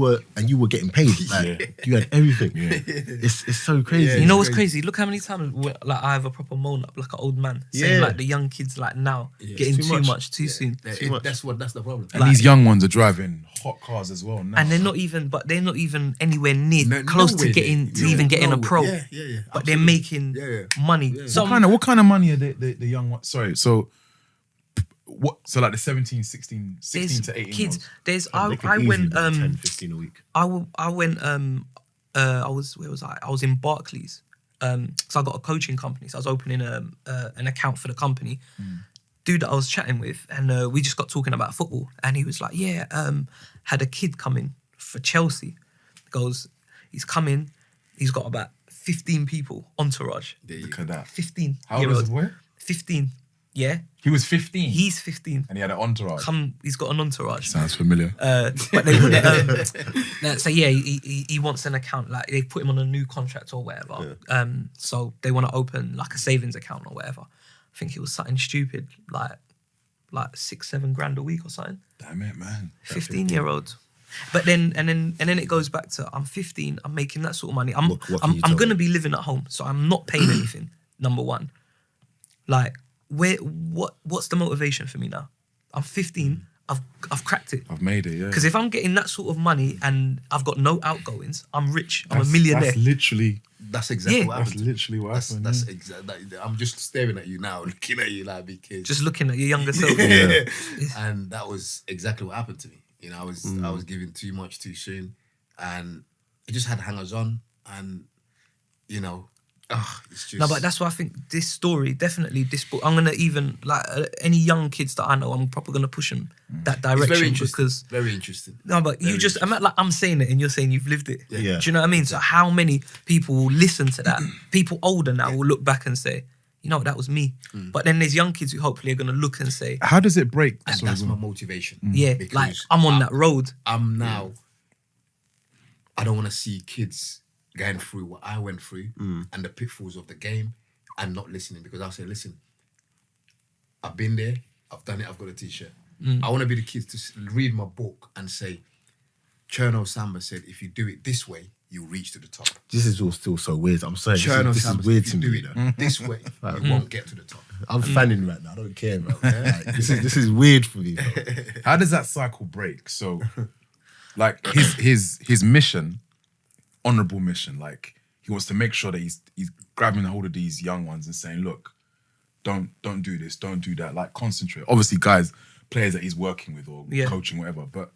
were getting paid. Like you had everything. Yeah. It's so crazy. You know what's crazy? Look how many times like I have a proper moan up like an old man saying Yeah. like the young kids like now getting Too too much. much too soon. That's the problem. And these young ones are driving hot cars as well now. And they're not even anywhere near No- close to nowhere getting near. to even getting a Nowhere. pro. Yeah. But they're Absolutely. making money. So What kind of money are the young ones? Sorry, so what? So like the 17, 16 there's to 18 kids. years. They could I easily went be 10, 15 a week. I went I was where was I? I was in Barclays. So I got a coaching company. So I was opening an account for the company. Dude that I was chatting with, and we just got talking about football, and he was like, "Yeah, had a kid coming for Chelsea." Goes, he's coming. He's got about 15 people entourage. Look at that. 15. How old is the boy? 15. Yeah, He was 15. he's 15. and he had an entourage. He's got an entourage. Sounds familiar. But they wouldn't. So yeah, he wants an account. Like they put him on a new contract or whatever. So they want to open like a savings account or whatever. I think it was something stupid, like 6-7 grand a week or something. Damn it, man. 15-year-olds. But then it goes back to I'm 15. I'm making that sort of money. What can you I'm tell gonna me? be living at home, so I'm not paying anything. Number one, like what's the motivation for me now? I'm 15. I've cracked it. I've made it, yeah. Because if I'm getting that sort of money and I've got no outgoings, I'm rich. I'm a millionaire. That's literally That's exactly Yeah. what That's happened. literally what happened. That's exactly. I'm just staring at you now, looking at you like because Just looking at your younger self. and that was exactly what happened to me. I was giving too much too soon, and it just had hangers on, and it's just No, but that's why I think this story, definitely this book, I'm gonna even like any young kids that I know, I'm probably gonna push them that it's direction very interesting. because Very interesting. no, but you Very just I'm saying it and you're saying you've lived it. Yeah. Do you know what I mean? So how many people will listen to that? People older now will look back and say, you know, that was me. But then there's young kids who hopefully are gonna look and say, How does it break? And Sorry, that's go my on. motivation. yeah, Because like I'm on that road. I'm now. I don't want to see kids going through what I went through and the pitfalls of the game and not listening, because I'll say, listen, I've been there, I've done it, I've got a t-shirt. I want to be the kids to read my book and say, Cherno Samba said, if you do it this way, you reach to the top. This is all still so weird. I'm saying Cherno this Samba is said, weird if to you do me. it You know? this way, you won't get to the top. I'm fanning right now. I don't care, bro. Like, this is weird for me, bro. How does that cycle break? So, like his mission, honorable mission, like he wants to make sure that he's grabbing hold of these young ones and saying, look, don't do this, don't do that. Like concentrate. Obviously, players that he's working with or Yeah. coaching, whatever. But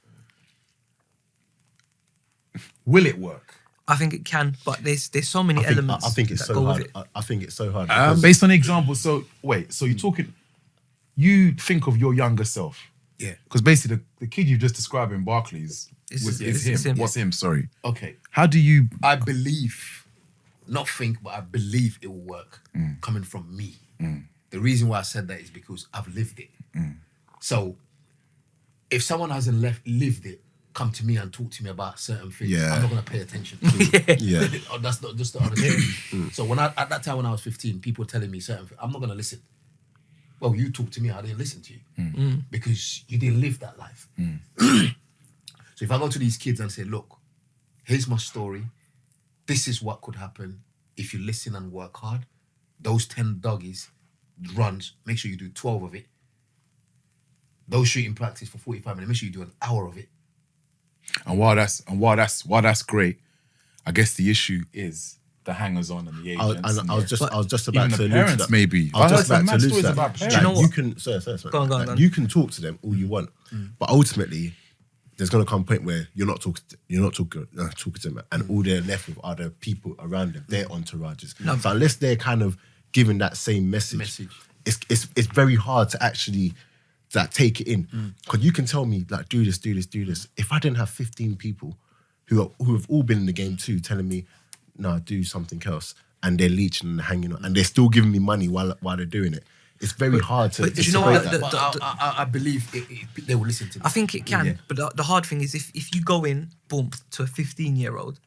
will it work? I think it can, but there's so many elements I think it's that so go hard. with it. I think it's so hard. because- Based on examples. So wait, so you think of your younger self. Yeah. Because basically the kid you just described in Barclays is it's him. him. What's him? Sorry. Okay. How do you? I believe, not think, but I believe it will work coming from me. The reason why I said that is because I've lived it. So if someone hasn't lived it, come to me and talk to me about certain things, Yeah. I'm not going to pay attention to it. Yeah. That's not just the honest truth. So at that time when I was 15, people were telling me certain things, I'm not going to listen. Well, you talk to me, I didn't listen to you because you didn't live that life. So if I go to these kids and say, look, here's my story. This is what could happen if you listen and work hard. Those 10 doggies runs, make sure you do 12 of it. Those shooting practice for 45 minutes, make sure you do an hour of it. And while that's great, I guess the issue is the hangers on and the agents. I was just about even to the allude parents, to that. maybe. I was I just heard some about to mad allude to stories that. about Like, parents. Do you know you what? can, sorry, Go on, like, go on. you can talk to them all you want, but ultimately, there's gonna come a point where you're not talking to them, and all they're left with are the people around them, their entourages. So unless they're kind of giving that same message. It's very hard to actually like take it in, because you can tell me like do this. If I didn't have 15 people who have all been in the game too telling me, no, do something else, and they're leeching and hanging on, and they're still giving me money while they're doing it. It's very hard to. but do you know separate what? that. I believe they will listen to me. I think it can, but the hard thing is if you go in, boom, to a 15-year-old,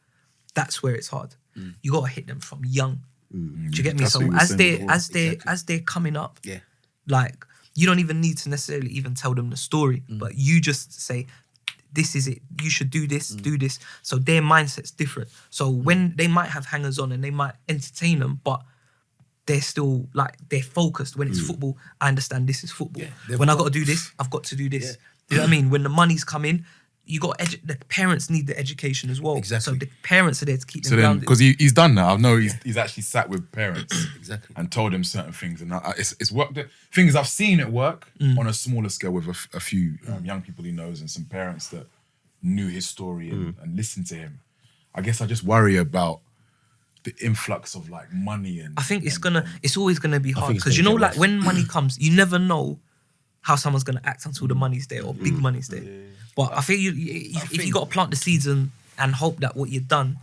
that's where it's hard. You got to hit them from young. Do you get me? That's So what you were saying before. as they're coming up, Yeah. like you don't even need to necessarily even tell them the story, but you just say, this is it. You should do this, do this. So their mindset's different. So when they might have hangers on and they might entertain them, but they're still like they're focused. When it's football, I understand this is football. When I got to do this, I've got to do this. You know what I mean? When the money's come in, you got the parents need the education as well. Exactly. So the parents are there to keep them So then, grounded. because he's done that, I know he's actually sat with parents Exactly. and told them certain things, and it's worked. The thing is, I've seen it work on a smaller scale with a few young people he knows and some parents that knew his story and listened to him. I guess I just worry about the influx of like money and. I think it's always gonna be hard think it's because gonna you know, get like when money comes, you never know how someone's gonna act until the money's there or big money's there. But I think if you got to plant the seeds and hope that what you've done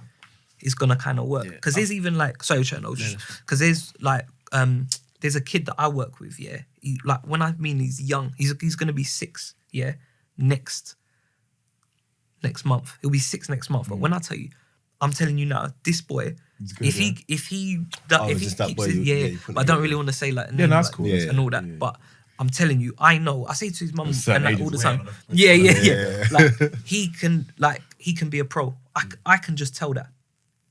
is gonna kind of work. Because there's even like because there's like there's a kid that I work with. Yeah, like when I mean he's young, he's gonna be 6. Yeah, next month he'll be 6 next month. But when I tell you, I'm telling you now, this boy. good, If he it's just that keeps boy it, you put but I don't together. really want to say like no, names, that's like, cool. and all that. But I'm telling you, I know. I say to his mum and certain that all ages the way time. on Yeah. Like he can be a pro. I can just tell that,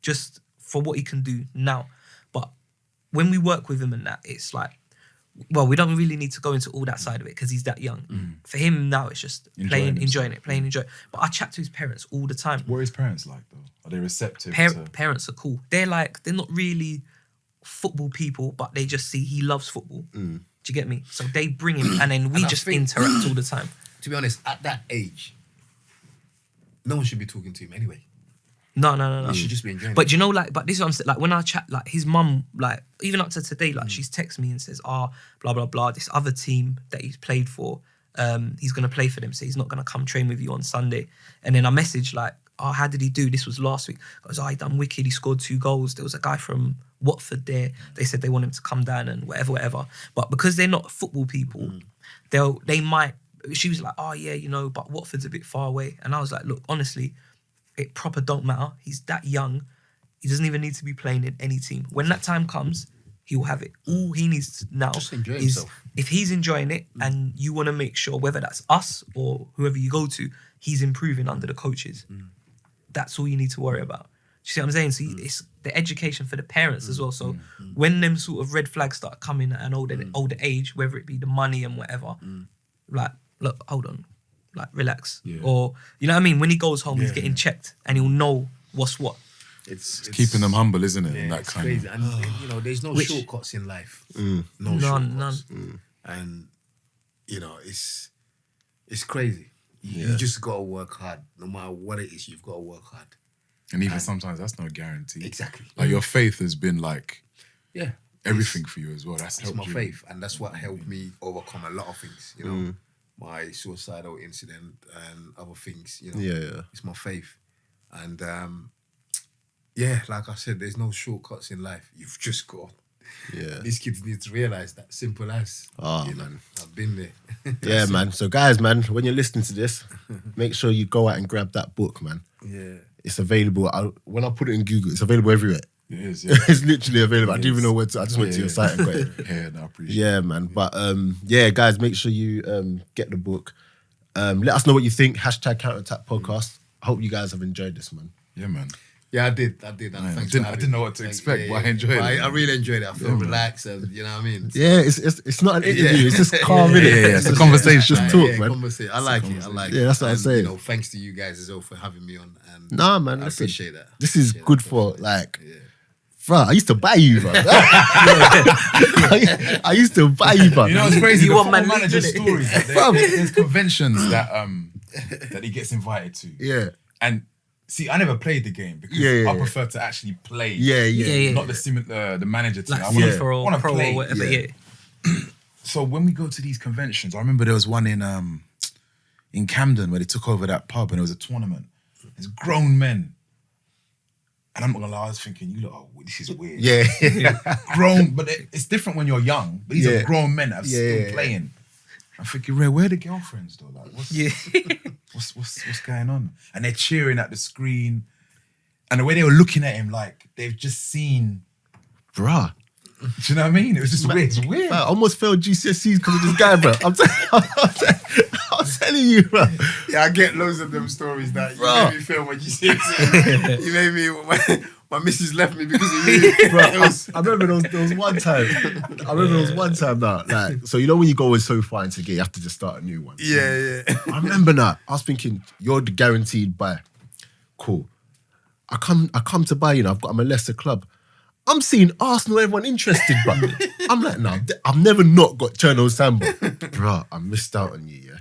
just for what he can do now. But when we work with him and that, it's like, well, we don't really need to go into all that side of it because he's that young. For him now, it's just playing, enjoying it. But I chat to his parents all the time. What are his parents like though? Are they receptive? Parents are cool. They're not really football people, but they just see he loves football. Do you get me? So they bring him, and then we And I just think- interact all the time. To be honest, at that age, no one should be talking to him anyway. No. He should just be enjoying But you know, like, but this is what I'm saying. Like when I chat, like his mum, like even up to today, like she's texted me and says, blah blah blah. This other team that he's played for, he's gonna play for them, so he's not gonna come train with you on Sunday. And then I message like, how did he do? This was last week. I was, he done wicked. He scored 2 goals. There was a guy from Watford there. They said they want him to come down and whatever. But because they're not football people, they might. She was like, but Watford's a bit far away. And I was like, look, honestly, it proper don't matter. He's that young. He doesn't even need to be playing in any team. When that time comes, he will have it. All he needs now Just enjoy is himself. if he's enjoying it and you want to make sure, whether that's us or whoever you go to, he's improving under the coaches. That's all you need to worry about. Do you see what I'm saying? So it's the education for the parents as well. So when them sort of red flags start coming at an older age, whether it be the money and whatever, like, look, hold on, like, relax. Or, you know what I mean? When he goes home, he's getting checked and he'll know what's what. It's Keeping them humble, isn't it? And that it's kind crazy. of. And you know, there's no Which- shortcuts in life. None. And you know, it's crazy. You just gotta work hard. No matter what it is, you've got to work hard. And even sometimes that's no guarantee. Exactly. Like your faith has been like Yeah. everything for you as well. That's It's helped my you. faith, and that's what helped me overcome a lot of things. You know, my suicidal incident and other things. You know, Yeah. it's my faith, and like I said, there's no shortcuts in life. You've just got. Yeah. These kids need to realize that. Simple as. Oh, you know, man. I've been there. Yeah, man. So guys, man, when you're listening to this, make sure you go out and grab that book, man. Yeah. It's available. When I put it in Google, it's available everywhere. It is, yeah. It's literally available. I It didn't even is. know where to. I just went to your site and got it. Yeah, no, I appreciate Yeah, man. But guys, make sure you get the book. Let us know what you think. #CounterAttack Podcast. I hope you guys have enjoyed this, man. it. Yeah, man. Yeah, I did. And I thanks didn't- for I having didn't know me. what to expect, but I enjoyed it, I man. really enjoyed it. I feel relaxed, and you know what I mean. Yeah, it's not an interview. It's just calm, innit? Yeah, it's a conversation. Just man. talk, man. Conversation. I like it. Yeah, that's what I'm And, saying. You know, thanks to you guys as well for having me on. And Nah, man, I listen, appreciate that. this is Appreciate good that, for definitely. like. Bro, I used to buy you, bro. I used to buy you, bro. You know what's crazy? You The want football Man League, manager's innit? stories. There's conventions that he gets invited to. Yeah. And see, I never played the game because Yeah. I prefer to actually play. Yeah. Not the manager team. Like I wanna- FIFA or wanna Pro play. or whatever. Yeah. So when we go to these conventions, I remember there was one in Camden where they took over that pub and it was a tournament. There's grown men. And I'm not gonna lie, I was thinking, you look, oh, this is weird. Yeah. Grown, but it's different when you're young. But these Yeah. are grown men that are still Yeah. playing. I'm thinking, Ray, where are the girlfriends though? Like, what's going on? And they're cheering at the screen, and the way they were looking at him, like they've just seen. Bruh. Do you know what I mean? It was just weird. It's weird. I almost failed GCSEs because of this guy, bro. I'm telling you, bro. Yeah, I get loads of them stories that you Bro. made me feel when you said it. You made me. My missus left me because of you. Bro, I remember there was one time. Now, like, so you know when you go in so far into the game, you have to just start a new one. Yeah. I remember now. I was thinking, you're the guaranteed buy. Cool. I come to buy, I'm a Leicester club. I'm seeing Arsenal, everyone interested, bro. I'm like, nah, I've never not got Cherno Samba. Bro, I missed out on you, yeah.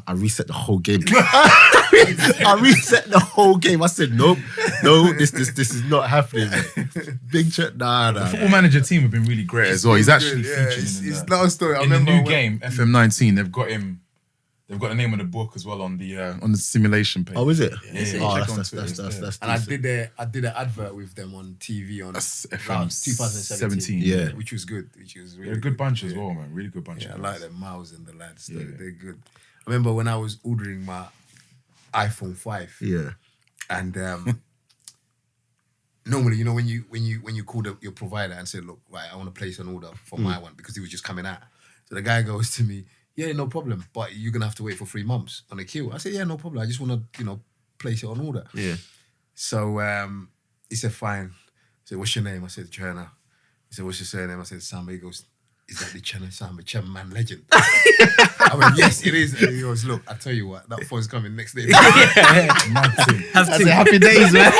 I reset the whole game. I reset the whole game. I said, nope, no, this is not happening, mate. Big chat, nah. The football manager team have been really great as well. He's actually Yeah, featuring it's not a story. I in the remember new when- game, FM19. They've got him. They've got the name of the book as well on the simulation page. Oh, is it? Yeah, Oh, check that's on Twitter, that's And I decent. did an advert with them on TV on That's around FM 2017. Yeah. which was good. Which was really They're a good bunch as Yeah. well, man. Really good bunch. Yeah, I of like guys. them, Miles and the lads. Yeah. They're good. I remember when I was ordering my iPhone 5, Yeah. and normally, when you call your provider and say, "Look, right, I want to place an order for my one," because it was just coming out. So the guy goes to me, "Yeah, no problem, but you're gonna have to wait for 3 months on a queue." I said, "Yeah, no problem. I just want to, place it on order." Yeah. So he said, "Fine." I said, "What's your name?" I said, "Cherno." He said, "What's your surname?" I said, "Samba." He goes, "Is that the Cherno Samba, Cherno man legend?" I went, "Yes, it is." And he goes, "Look, I tell you what, that phone's coming next day." Have I to. said, "Happy days, man."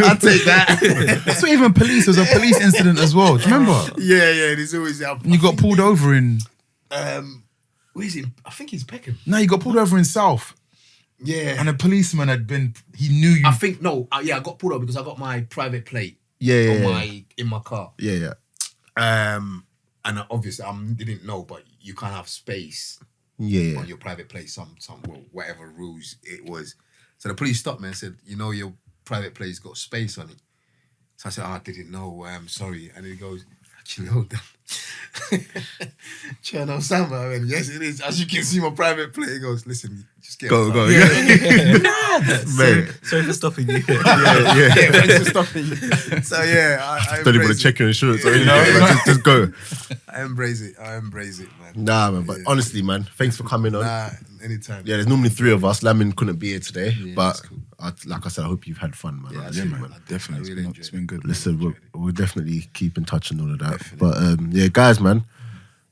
I'll take that. That's not even police. There was a police incident as well. Do you remember? Yeah. There's always You got pulled over in. Where is he? I think he's Peckham. No, you got pulled over in South, Yeah. and a policeman he knew you. I think no. I got pulled over because I got my private plate Yeah. in my car. Yeah. And obviously I didn't know, but you can't have space Yeah. on your private plate. Some whatever rules it was. So the police stopped me and said, "Your private plate's got space on it." So I said, "I didn't know. I'm sorry." And he goes, "Actually, hold on." Cherno Samba. I went, "Yes, it is. As you can see, my private plate." He goes, "Listen, just get Go. out." Mate. Sorry for stopping you. Yeah. Thanks for stopping. So yeah, I Don't even want embrace to it. check your insurance or anything. Like, just go. I embrace it, man. Nah, man. But honestly, man, thanks for coming on. Nah, anytime. Yeah, there's normally 3 of us. Lamin couldn't be here today, but that's cool. like I said, I hope you've had fun, man. Yeah, Honestly, man. man. Definitely, I really it's been good. Listen, we'll definitely keep in touch and all of that. But yeah, guys, man,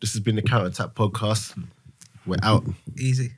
this has been the Counter Attack podcast. We're out. Easy.